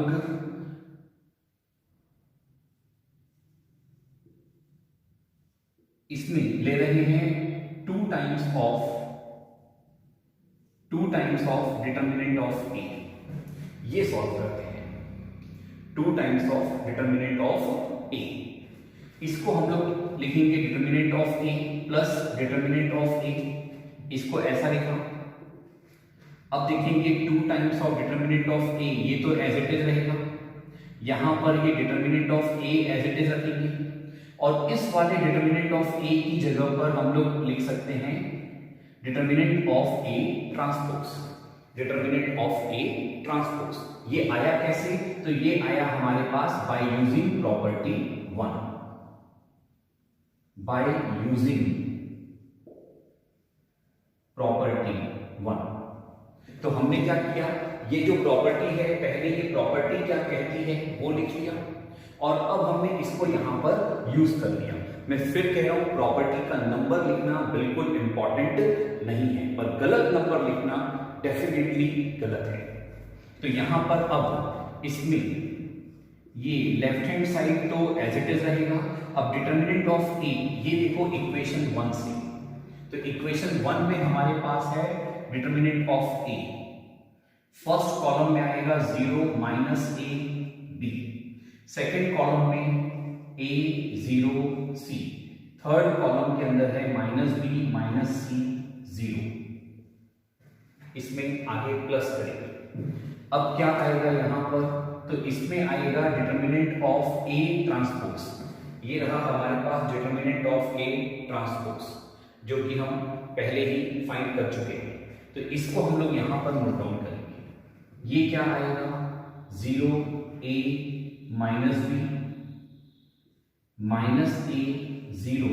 इसमें ले रहे हैं 2 times of determinant of A. ये सॉल्व करते हैं, 2 times of determinant of A. इसको हम लोग लिखेंगे determinant of A plus determinant of A. इसको ऐसा लिखा। अब देखेंगे 2 times of determinant of A, ये तो एज इट इज रहेगा। यहां पर ये determinant of A as it is रखेंगे और इस वाले डिटर्मिनेंट ऑफ ए की जगह पर हम लोग लिख सकते हैं determinant of A transpose. Determinant of A transpose ये आया कैसे, तो ये आया हमारे पास by using property 1। By using property 1। तो हमने क्या किया, ये जो प्रॉपर्टी है, पहले ये प्रॉपर्टी क्या कहती है वो लिख लिया और अब हमने इसको यहां पर यूज कर लिया। मैं फिर कह रहा हूं, प्रॉपर्टी का नंबर लिखना बिल्कुल इंपॉर्टेंट नहीं है, पर गलत नंबर लिखना डेफिनेटली गलत है। तो यहां पर अब इसमें ये लेफ्ट हैंड साइड तो एज इट इज रहेगा। अब डिटर्मिनेंट ऑफ ए, ये देखो इक्वेशन 1 से, तो इक्वेशन 1 में हमारे पास है determinant of A. First column में आएगा 0 minus A B, second column में ए 0 सी, थर्ड कॉलम के अंदर है माइनस बी माइनस सी 0। इसमें आगे प्लस करेंगे। अब क्या आएगा यहां पर, तो इसमें आएगा डिटर्मिनेंट ऑफ ए ट्रांसपोज। ये रहा हमारे पास डिटर्मिनेंट ऑफ ए ट्रांसपोज, जो कि हम पहले ही फाइंड कर चुके हैं। तो इसको हम लोग यहां पर नोट डाउन करेंगे। ये क्या आएगा, 0 ए माइनस बी माइनस ए 0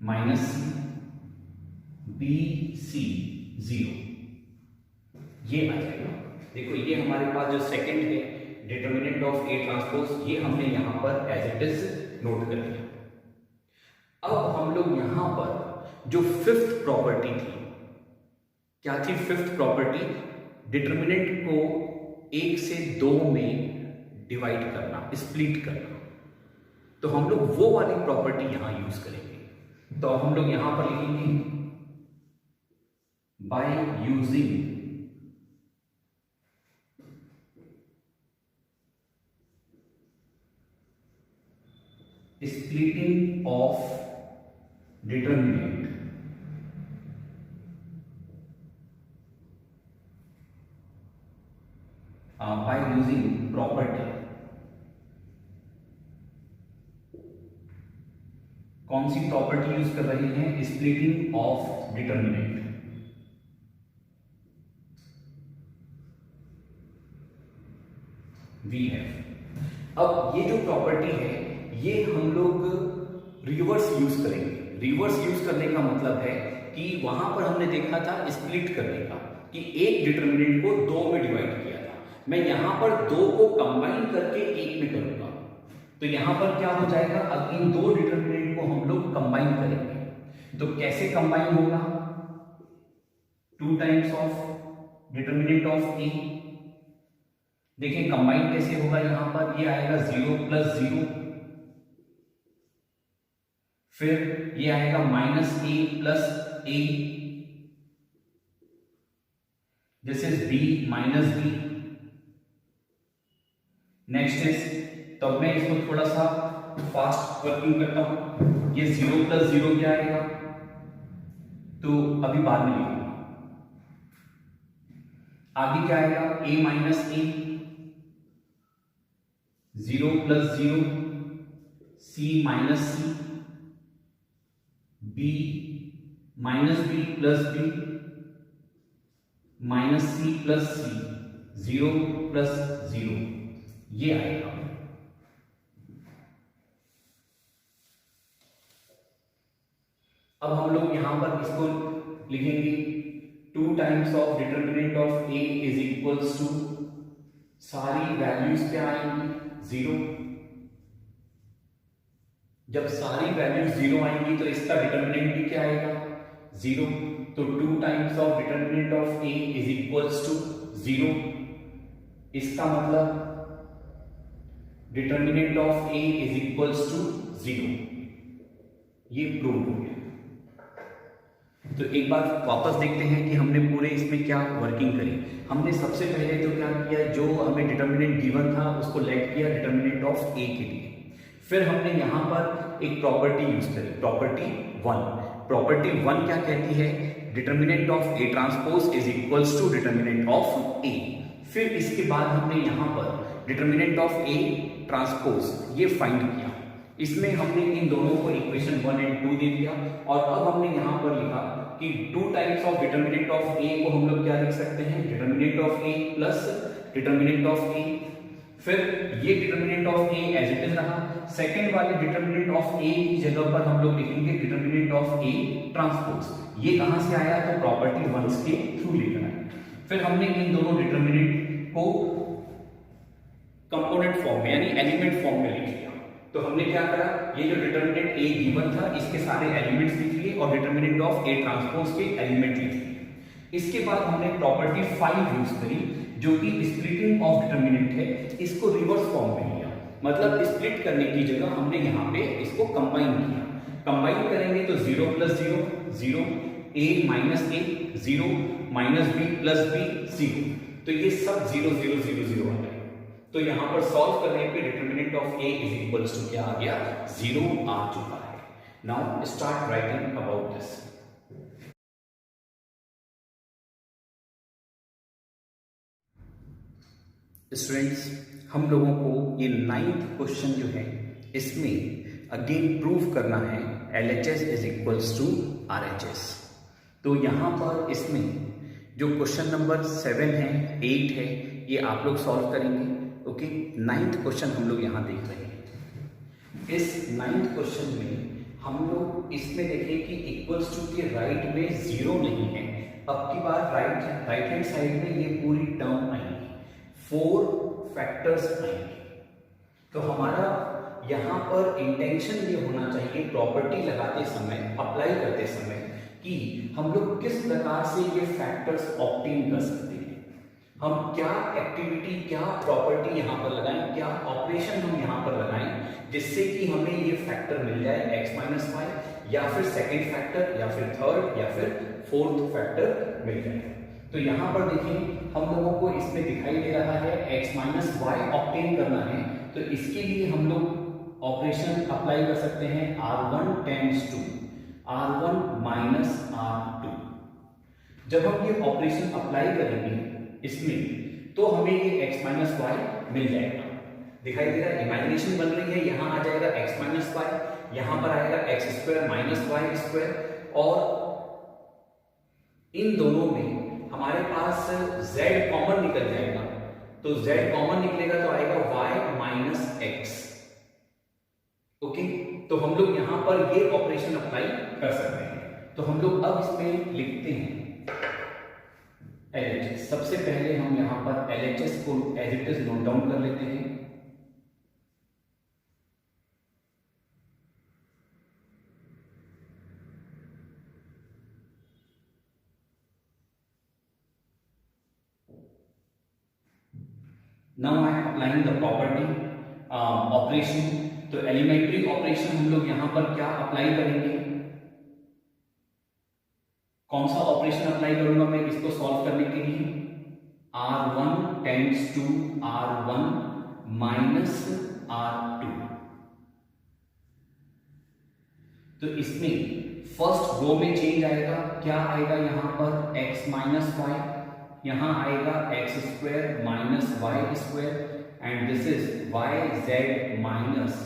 माइनस सी बी सी 0, ये आ जाएगा। देखो ये हमारे पास जो सेकंड है डिटर्मिनेंट ऑफ ए ट्रांसपोज, ये हमने यहां पर एज इट इज नोट कर लिया। अब हम लोग यहां पर जो फिफ्थ प्रॉपर्टी थी, क्या थी फिफ्थ प्रॉपर्टी, डिटर्मिनेंट को 1 से 2 में डिवाइड करना, स्प्लिट करना। तो हम लोग वो वाली प्रॉपर्टी यहां यूज करेंगे। तो हम लोग यहां पर लिखेंगे by using splitting of determinant using property. कौन सी प्रॉपर्टी यूज कर रहे हैं? Splitting of determinant. We have. अब ये जो प्रॉपर्टी है ये हम लोग रिवर्स यूज करेंगे। रिवर्स यूज करने का मतलब है कि वहां पर हमने देखा था स्प्लिट करने का, कि एक डिटर्मिनेंट को दो में डिवाइड किया था। मैं यहां पर दो को कंबाइन करके एक में करूंगा, तो यहां पर क्या हो जाएगा? अब इन दो डिटर्मिनेंट को हम लोग कंबाइन करेंगे। तो कैसे कंबाइन होगा? 2 टाइम्स ऑफ डिटर्मिनेंट ऑफ ए। देखिए कंबाइन कैसे होगा? यहां पर ये आएगा 0 प्लस 0, फिर ये आएगा -a plus a, this is b minus b। Next is, तो मैं इसको थोड़ा सा फास्ट वर्किंग करता हूं। ये 0 प्लस 0 क्या आएगा? तो अभी बाद में लिखूंगा। आगे क्या आएगा? a minus a, 0 plus 0, c minus c, b minus b plus b, minus c plus c, 0 plus 0, ये आएगा। अब हम लोग यहां पर इसको लिखेंगे 2 times of determinant of a is equals to, सारी वैल्यूज क्या आएंगी? 0। जब सारी वैल्यूज 0 आएंगी तो इसका डिटर्मिनेंट भी क्या आएगा? 0। तो 2 times of determinant of a is equals to 0। इसका मतलब determinant of a is equals to 0। ये प्रूव हो गया। तो एक बार वापस देखते हैं कि हमने पूरे इसमें क्या वर्किंग करी। हमने सबसे पहले तो क्या किया, जो हमें डिटर्मिनेंट गिवन था उसको लेट किया डिटर्मिनेंट ऑफ a के लिए। फिर हमने यहां पर एक प्रॉपर्टी यूज करी, प्रॉपर्टी 1। प्रॉपर्टी 1 क्या कहती है? Determinant of a transpose is equals to determinant of a। फिर इसके बाद हमने यहां पर डिटर्मिनेंट ऑफ a ट्रांसपोज ये फाइंड किया। इसमें हमने इन दोनों को इक्वेशन 1 और 2 दे दिया, और अब हमने यहां पर लिखा कि 2 times of determinant of a को हम लोग क्या लिख सकते हैं? Determinant of a plus determinant of a। फिर ये determinant of a as it is रहा। सेकंड वाले डिटर्मिनेंट ऑफ a की जगह पर हम लोग लिखेंगे डिटर्मिनेंट ऑफ a ट्रांसपोज। ये कहां से आया? तो प्रॉपर्टी 1 के थ्रू लेकर आए। फिर हमने इन दोनों डिटर्मिनेंट को कंपोनेंट फॉर्म में यानी एलिमेंट फॉर्म में लिख लिया। तो हमने क्या करा? ये जो डिटर्मिनेंट a गिवन था इसके सारे एलिमेंट्स लिख लिए और डिटर्मिनेंट ऑफ a ट्रांसपोज के एलिमेंट लिख लिए। इसके बाद हमने प्रॉपर्टी 5 यूज करी, जो कि स्प्लिटिंग ऑफ डिटर्मिनेंट है, इसको रिवर्स फॉर्म में लिया। मतलब स्प्लिट करने की जगह हमने यहाँ पे इसको कंबाइन किया। कंबाइन करेंगे तो 0 plus 0, 0, a minus a, 0, minus b plus b, 0। तो ये सब 0 0 0 0 आ गए। तो यहां पर सॉल्व करने पे determinant of a is equals to क्या आ गया? 0 आ चुका है। Now start writing about this. Students, हम लोगों को ये 9th क्वेश्चन जो है इसमें अगेन प्रूव करना है LHS is equals to RHS। तो यहां पर इसमें जो क्वेश्चन नंबर 7 है, 8 है, ये आप लोग सॉल्व करेंगे। ओके, 9th क्वेश्चन हम लोग यहां देख रहे हैं। इस 9th क्वेश्चन में हम लोग इसमें देखें कि इक्वल्स टू के राइट में 0 नहीं है। अब की बार राइट हैंड साइड में ये पूरी टर्म आएगी, 4 फैक्टर्स आएंगे। तो हमारा यहां पर इंटेंशन ये होना चाहिए प्रॉपर्टी लगाते समय, अप्लाई करते समय, कि हम लोग किस प्रकार से ये फैक्टर्स ऑब्टेन कर सकते हैं। हम क्या एक्टिविटी, क्या प्रॉपर्टी यहां पर लगाएं, क्या ऑपरेशन हम यहां पर लगाएं, जिससे कि हमें ये फैक्टर मिल जाए x माइनस वाई, या फिर सेकेंड फैक्टर, या फिर थर्ड, या फिर फोर्थ फैक्टर मिल जाए। तो यहां पर देखिए हम लोगों को इसमें दिखाई दे रहा है x माइनस वाई ऑब्टेन करना है। तो इसके लिए हम लोग ऑपरेशन अप्लाई कर सकते हैं R1 tends to R1 minus R2। जब हम ये ऑपरेशन अप्लाई करेंगे इसमें, तो हमें ये x माइनस वाई मिल जाएगा। दिखाई दे रहा है, इमेजिनेशन बन रही है, यहाँ आ जाएगा x माइनस वाई, यहाँ पर आएगा x square minus Y square, और इन दोनों में हमारे पास z कॉमन निकल जाएगा, तो z कॉमन निकलेगा तो आएगा y माइनस एक्स। ओके, तो हम लोग यहां पर ये ऑपरेशन अप्लाई कर सकते हैं। तो हम लोग अब इसमें लिखते हैं LHS। सबसे पहले हम यहां पर LHS को as it is note down कर लेते हैं। Now I am applying the property operation. तो एलिमेंट्री ऑपरेशन हम लोग यहां पर क्या अप्लाई करेंगे, कौन सा ऑपरेशन अप्लाई करूंगा मैं इसको सॉल्व करने के लिए, R1 tends to R1 minus R2। तो इसमें फर्स्ट रो में चेंज आएगा, क्या आएगा यहाँ पर x माइनस वाई, यहां आएगा x square minus Y square, and this is y Z minus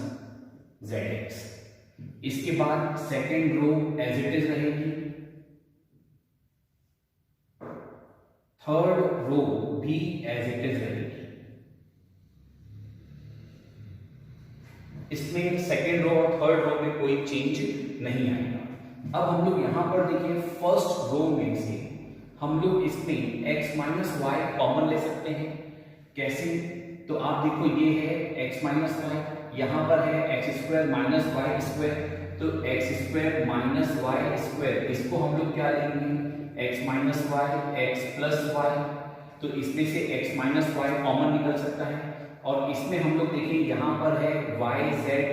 Z x. इसके बाद second row as it is रहेगी, थर्ड रो भी एज इट इज रहेगी। इसमें सेकेंड रो और थर्ड रो में कोई चेंज नहीं आएगा। अब हम लोग यहां पर देखिए फर्स्ट रो में से हम लोग इसमें x माइनस वाई कॉमन ले सकते हैं। कैसे, तो आप देखो ये है x माइनस वाई, यहां पर है X square minus Y square, तो X square minus Y square इसको हम लोग क्या लेंगे x minus Y X plus Y, तो इसमें से x माइनस वाई कॉमन निकल सकता है। और इसमें हम लोग देखिए यहां पर है y Z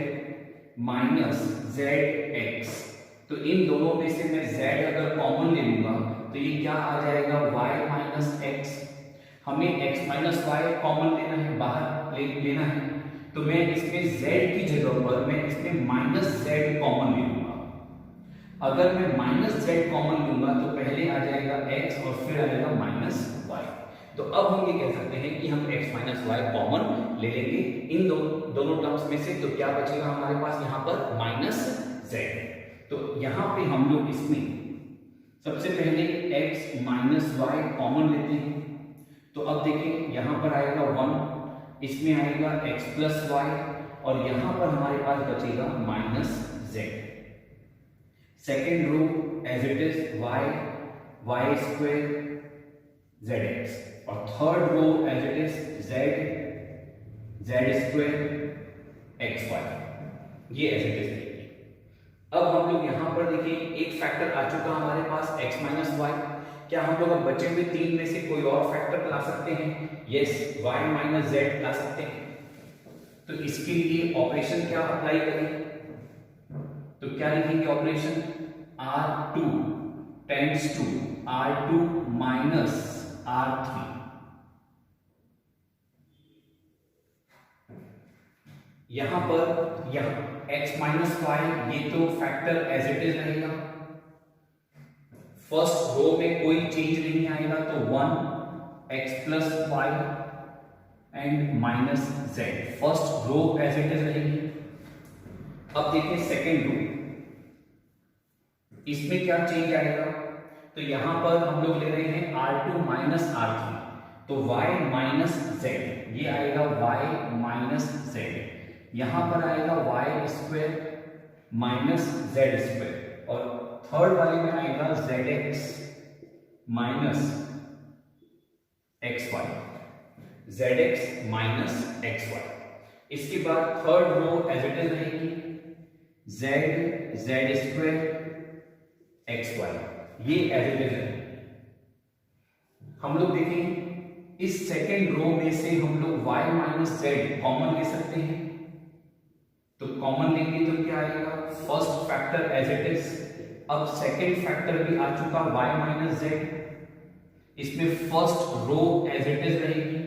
minus Z x, तो इन दोनों में से मैं z अगर कॉमन ले लूंगा तो ये क्या आ जाएगा y माइनस एक्स। हमें x माइनस वाई कॉमन लेना है, बाहर लेना है, तो मैं इसमें z की जगह पर मैं इसमें माइनस z कॉमन ले लूंगा। अगर मैं माइनस z कॉमन लूंगा तो पहले आ जाएगा x और फिर आएगा माइनस y। तो अब हम ये कह सकते हैं कि हम x माइनस वाई कॉमन ले लेंगे इन दोनों टर्म्स में से, तो क्या बचेगा हमारे पास यहाँ पर माइनस z। तो यहाँ पे हम लोग इसमें सबसे पहले x माइनस वाई कॉमन लेते हैं, तो अब देखिए यहां पर आएगा 1, इसमें आएगा x प्लस वाई, और यहां पर हमारे पास बचेगा minus z। Second row as it is Y square Z X, और third row as it is Z square X Y, ये एज इट इज। अब हम लोग यहां पर देखिए एक फैक्टर आ चुका हमारे पास x माइनस वाई, क्या हम लोग अब बचे हुए तीन में से कोई और फैक्टर ला सकते हैं? यस, y माइनस जेड ला सकते हैं। तो इसके लिए ऑपरेशन क्या अप्लाई करें, तो क्या लिखेंगे operation, R2 tends to R2 minus R3। यहां पर यहां x माइनस वाई ये तो फैक्टर एज इट इज रहेगा, फर्स्ट रो में कोई चेंज नहीं आएगा, तो 1 x plus y and minus z, first row as it is रहेगी। अब देखिए सेकेंड रो, इसमें क्या चेंज आएगा, तो यहां पर हम लोग ले रहे हैं R2 माइनस R3, तो y माइनस जेड, ये आएगा y माइनस जेड, यहां पर आएगा y square minus z square, और थर्ड वाले में आएगा zx minus xy, zx minus xy। इसके बाद third row as it is रहेगी z स्क्वायर xy, ये एज इट इज है। हम लोग देखें इस सेकेंड रो में से हम लोग y माइनस जेड कॉमन ले सकते हैं, तो कॉमन लेंगे तो क्या आएगा, first factor as it is. अब सेकेंड फैक्टर भी आ चुका y माइनस जेड, इसमें first row as it is रहेगी,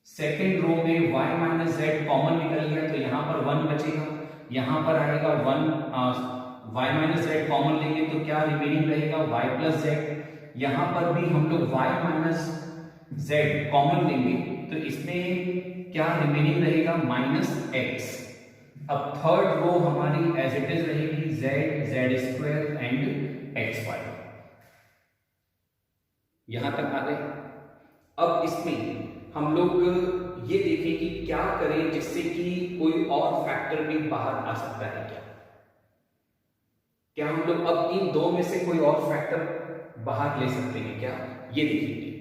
सेकेंड रो में y माइनस जेड कॉमन निकल गया तो यहां पर 1 बचेगा, यहां पर आएगा 1 y माइनस जेड कॉमन लेंगे तो क्या रिमेनिंग रहेगा y प्लस जेड, यहां पर भी हम लोग y माइनस जेड कॉमन लेंगे तो इसमें क्या रिमेनिंग रहेगा माइनस एक्स। अब थर्ड रो हमारी एज इट इज रहेगी z z square and x y. यहां तक आ गए। अब इसमें हम लोग ये देखें कि क्या करें जिससे कि कोई और फैक्टर भी बाहर आ सकता है। क्या हम लोग अब इन दो में से कोई और फैक्टर बाहर ले सकते हैं क्या, ये देखेंगे।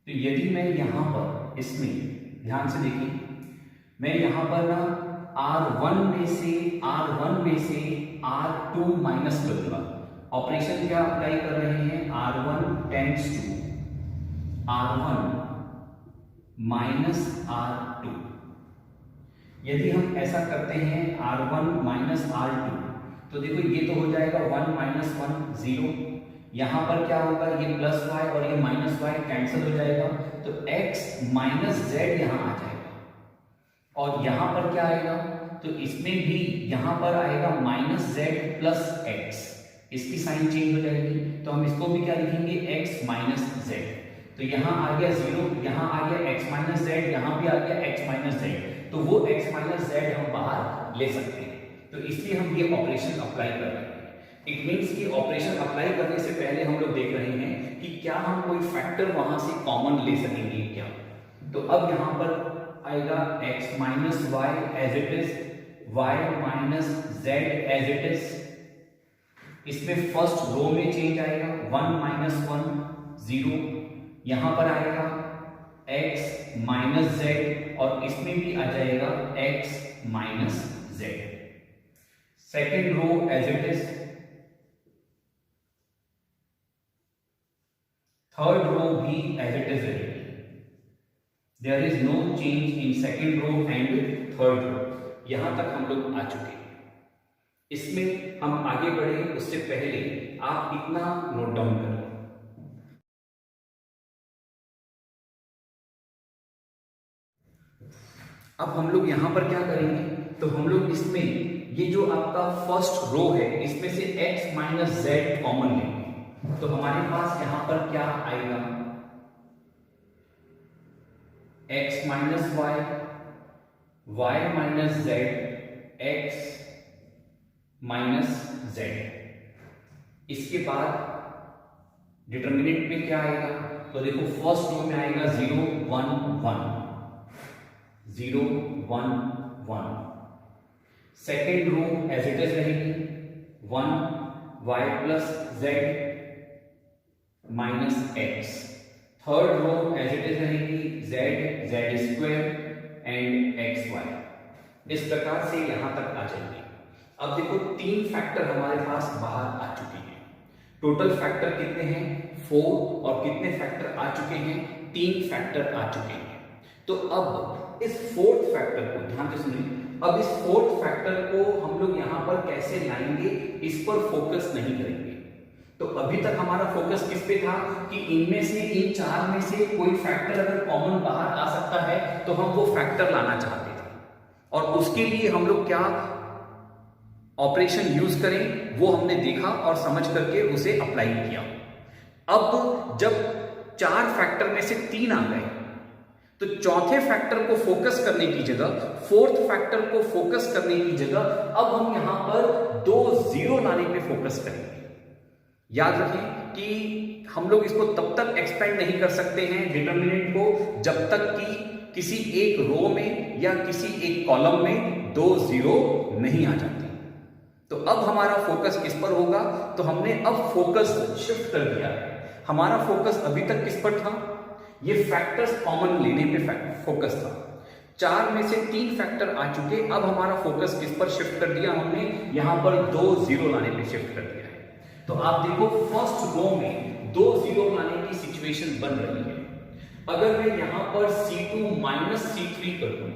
तो यदि मैं यहां पर इसमें ध्यान से देखिए, मैं यहां पर ना R1 में से R2 माइनस करूंगा। ऑपरेशन क्या अप्लाई कर रहे हैं, R1 tends to R1 minus R2। यदि हम ऐसा करते हैं R1 माइनस R2 तो देखो ये तो हो जाएगा 1 माइनस 1 0। यहां पर क्या होगा, ये प्लस y और ये माइनस y कैंसिल हो जाएगा तो x माइनस जेड यहां आ जाएगा। और यहां पर क्या आएगा, तो इसमें भी यहां पर आएगा माइनस जेड प्लस एक्स, इसकी साइन चेंज हो जाएगी तो हम इसको भी क्या लिखेंगे x माइनस जेड। तो यहां आ गया 0, यहां आ गया x माइनस जेड, यहां भी आ गया x माइनस जेड, तो वो x माइनस जेड हम बाहर ले सकते हैं। तो इसलिए हम ये ऑपरेशन अप्लाई कर रहे हैं। इट मींस कि ऑपरेशन अप्लाई करने से पहले हम लोग देख रहे हैं कि क्या हम कोई फैक्टर वहां से कॉमन ले सकेंगे क्या। तो अब यहां पर आएगा x minus y as it is, y minus z as it is. इसमें फर्स्ट रो में चेंज आएगा 1 माइनस 1 0, यहां पर आएगा x माइनस जेड और इसमें भी आ जाएगा x minus z. Second row as it is, third row भी एज इट इज रहेगी। There is no change in second row and third row. यहां तक हम लोग आ चुके हैं। इसमें हम आगे बढ़े उससे पहले आप इतना नोट डाउन करें। अब हम लोग यहां पर क्या करेंगे, तो हम लोग इसमें ये जो आपका फर्स्ट रो है इसमें से x माइनस जेड कॉमन लेंगे। तो हमारे पास यहां पर क्या आएगा, x minus y, y minus z, x minus z. इसके बाद डिटर्मिनेंट में क्या आएगा, तो देखो फर्स्ट रो में आएगा 0 1 1 0 1 1। Second row as it is रहेगी 1 y plus z minus x. Third row as it is रहेगी z z square and x y. इस प्रकार से यहां तक आ जाएंगे। अब देखो तीन फैक्टर हमारे पास बाहर आ चुके हैं। टोटल फैक्टर कितने हैं 4 और कितने फैक्टर आ चुके हैं, 3 फैक्टर आ चुके हैं। तो अब इस फोर्थ फैक्टर को ध्यान से सुनिए। अब इस फोर्थ फैक्टर को हम लोग यहां पर कैसे लाएंगे, इस पर फोकस नहीं करेंगे। तो अभी तक हमारा फोकस किस पे था कि इनमें से, इन चार में से कोई फैक्टर अगर कॉमन बाहर आ सकता है तो हम वो फैक्टर लाना चाहते थे, और उसके लिए हम लोग क्या ऑपरेशन यूज करें वो हमने देखा और समझ करके उसे अप्लाई किया। अब जब 4 फैक्टर में से 3 आ गए तो चौथे फैक्टर को फोकस करने की जगह, फोर्थ फैक्टर को फोकस करने की जगह अब हम यहां पर 2 0 लाने पे फोकस करेंगे। याद रखें कि हम लोग इसको तब तक एक्सपेंड नहीं कर सकते हैं डिटर्मिनेंट को जब तक कि किसी एक रो में या किसी एक कॉलम में 2 0 नहीं आ जाते। तो अब हमारा फोकस किस पर होगा, तो हमने अब फोकस शिफ्ट कर दिया है। हमारा फोकस अभी तक किस पर था, ये फैक्टर्स कॉमन लेने पे फोकस था। 4 में से 3 फैक्टर आ चुके, अब हमारा फोकस किस पर शिफ्ट कर दिया हमने, यहां पर 2 0 लाने पे शिफ्ट कर दिया है। तो आप देखो फर्स्ट रो में 2 0 लाने की सिचुएशन बन रही है। अगर मैं यहां पर C2 माइनस C3 कर दूं,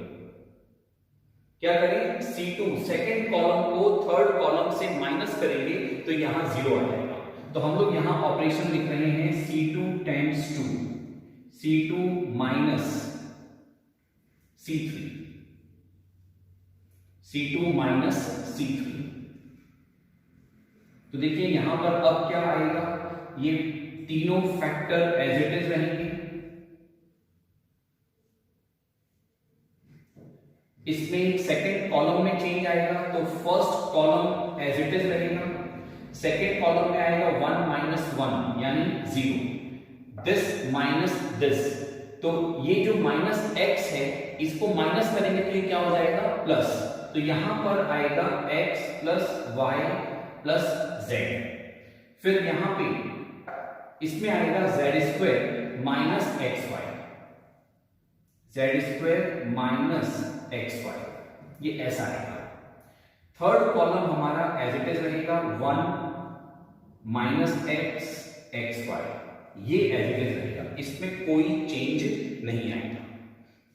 क्या करें, C2 सेकेंड कॉलम को थर्ड कॉलम से माइनस करेंगे तो यहां 0 आ जाएगा। तो हम लोग यहां ऑपरेशन लिख रहे हैं C2 tends to C2 minus C3, C2 minus C3। तो तो देखिए यहां पर अब क्या आएगा, ये तीनों फैक्टर एज इट इज रहेंगे, इसमें सेकंड कॉलम में चेंज आएगा तो first column as it is रहेगा, सेकंड कॉलम में आएगा 1 माइनस 1 यानी 0, दिस माइनस दिस, तो ये जो माइनस x है इसको माइनस करेंगे तो ये क्या हो जाएगा प्लस, तो यहां पर आएगा x plus y plus z, फिर यहां पे इसमें आएगा z square minus x y, z square minus x Y, ये ऐसा आएगा। थर्ड कॉलम हमारा एज इट इज रहेगा 1 माइनस एक्स एक्स वाई, ये एज इट इज रहेगा, इसमें कोई चेंज नहीं आएगा।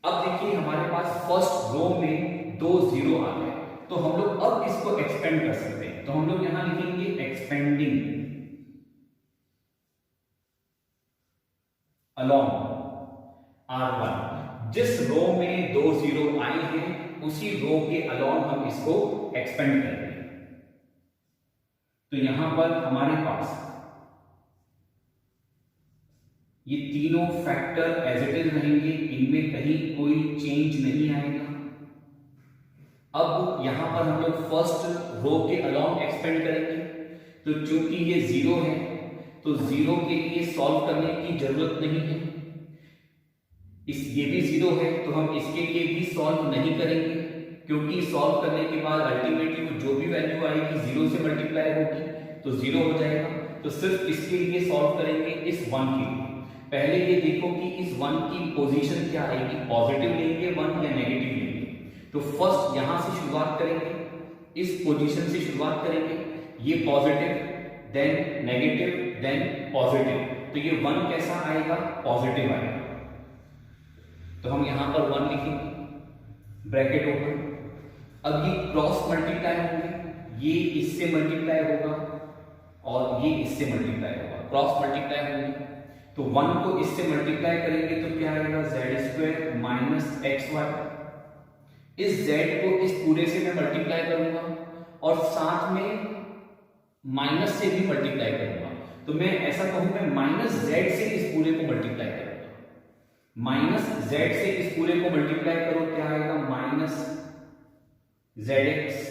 अब देखिए हमारे पास फर्स्ट रो में 2 जीरो आ गए, तो हम लोग अब इसको एक्सपेंड कर सकते हैं, तो हम लोग यहां लिखेंगे एक्सपेंडिंग अलोंग R1, जिस रो में 2 जीरो आए हैं उसी रो के अलोंग हम इसको एक्सपेंड करेंगे, तो यहां पर हमारे पास ये तीनों फैक्टर एज इट इज रहेंगे, इनमें कहीं कोई चेंज नहीं आएगा। अब यहां पर हम लोग फर्स्ट रो के अलोंग एक्सपेंड करेंगे, तो चूंकि ये 0 है तो 0 के लिए सॉल्व करने की जरूरत नहीं है, ये भी 0 है तो हम इसके लिए भी सॉल्व नहीं करेंगे, क्योंकि सॉल्व करने के बाद अल्टीमेटली जो भी वैल्यू आएगी 0 से मल्टीप्लाई होगी तो 0 हो जाएगा, तो सिर्फ इसके लिए सॉल्व करेंगे इस 1 के लिए। पहले ये देखो कि इस 1 की पोजीशन क्या आएगी, पॉजिटिव लेंगे 1 या नेगेटिव लेंगे, तो फर्स्ट यहां से शुरुआत करेंगे, इस पोजीशन से शुरुआत करेंगे, ये positive then negative then positive, तो ये 1 कैसा आएगा, पॉजिटिव आएगा, तो हम यहां पर 1 लिखेंगे ब्रैकेट ओपन। अब ये क्रॉस मल्टीप्लाई होंगे, ये इससे मल्टीप्लाई होगा और ये इससे मल्टीप्लाई होगा, क्रॉस मल्टीप्लाई होंगे, तो 1 को इससे मल्टीप्लाई करेंगे तो क्या आएगा, z square minus x y, इस z को इस पूरे से मैं मल्टीप्लाई करूंगा और साथ में माइनस से भी मल्टीप्लाई करूंगा, तो मैं ऐसा कहूं मैं माइनस z से इस पूरे को मल्टीप्लाई करूंगा, माइनस z से इस पूरे को मल्टीप्लाई करो क्या आएगा, minus Z x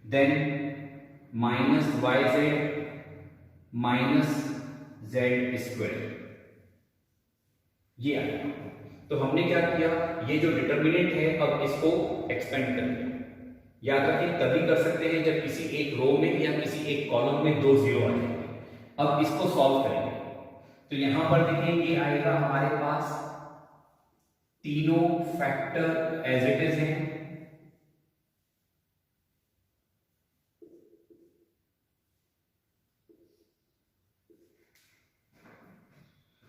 then minus Y Z minus z square, ये आएगा। तो हमने क्या किया, ये जो डिटर्मिनेंट है अब इसको एक्सपेंड कर लिया, याद रखिए तभी कर सकते हैं जब किसी एक रो में या किसी एक कॉलम में 2 जीरो आ जाएंगे। अब इसको सॉल्व करेंगे, तो यहां पर देखिए ये आएगा हमारे पास तीनों फैक्टर एज इट इज है,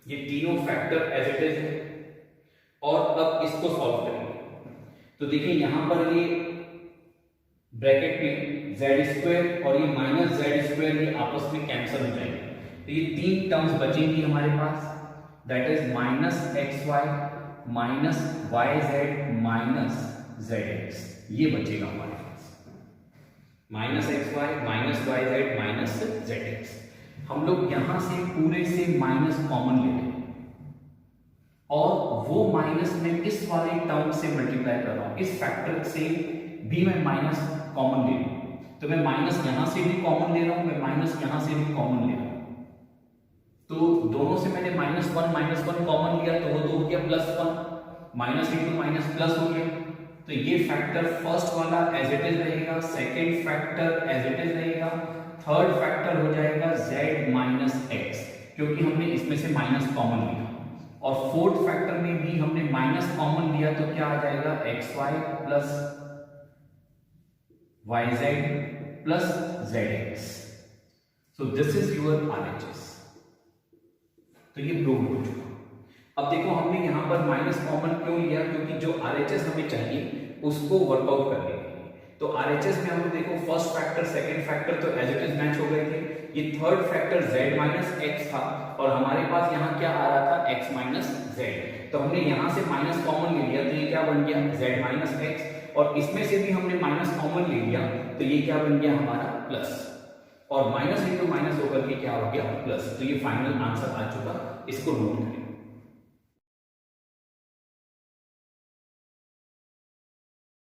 ये तीनों फैक्टर एज इट इज है, और अब इसको सॉल्व करेंगे, तो देखिए यहां पर ये ब्रैकेट में जेड स्क्वायर और ये माइनस जेड स्क्वायर ये आपस में कैंसिल हो जाएंगे, तो ये 3 टर्म्स बचेंगी हमारे पास, that is minus x Y minus Y Z minus Z X, ये बचेगा हमारे पास, minus x Y minus Y Z minus Z X. हम लोग यहां से पूरे से माइनस कॉमन ले लेंगे और वो माइनस में इस वाले टर्म से मल्टीप्लाई कर रहा हूं, इस फैक्टर से भी मैं माइनस कॉमन ले रहा हूं, तो मैं माइनस यहां से भी कॉमन ले रहा हूं, मैं माइनस यहां से भी कॉमन ले रहा हूं, तो दोनों से मैंने माइनस वन कॉमन लिया तो वो तो हो गया +1, माइनस इंटू माइनस प्लस हो गया, तो ये फैक्टर फर्स्ट वाला एज इट इज रहेगा, second factor as it is रहेगा, थर्ड फैक्टर हो जाएगा z माइनस एक्स, क्योंकि हमने इसमें से माइनस कॉमन लिया, और फोर्थ फैक्टर में भी हमने माइनस कॉमन लिया तो क्या आ जाएगा, x y plus y z plus z x, so this is your RHS, तो ये प्रूव हो चुका। अब देखो हमने यहां पर माइनस कॉमन क्यों लिया, क्योंकि जो RHS हमें चाहिए उसको वर्कआउट कर लेंगे, तो RHS में हम लोग देखो फर्स्ट फैक्टर सेकंड फैक्टर तो एज इट इज मैच हो गए थे, ये third factor z minus x था और हमारे पास यहाँ क्या आ रहा था, x माइनस जेड, तो हमने यहाँ से माइनस कॉमन ले लिया तो ये क्या बन गया, z माइनस एक्स, और इसमें से भी हमने माइनस कॉमन ले लिया तो ये क्या बन गया हमारा प्लस, और माइनस इंटू माइनस होकर के क्या हो गया प्लस। तो ये फाइनल आंसर आ चुका, इसको नोट करें।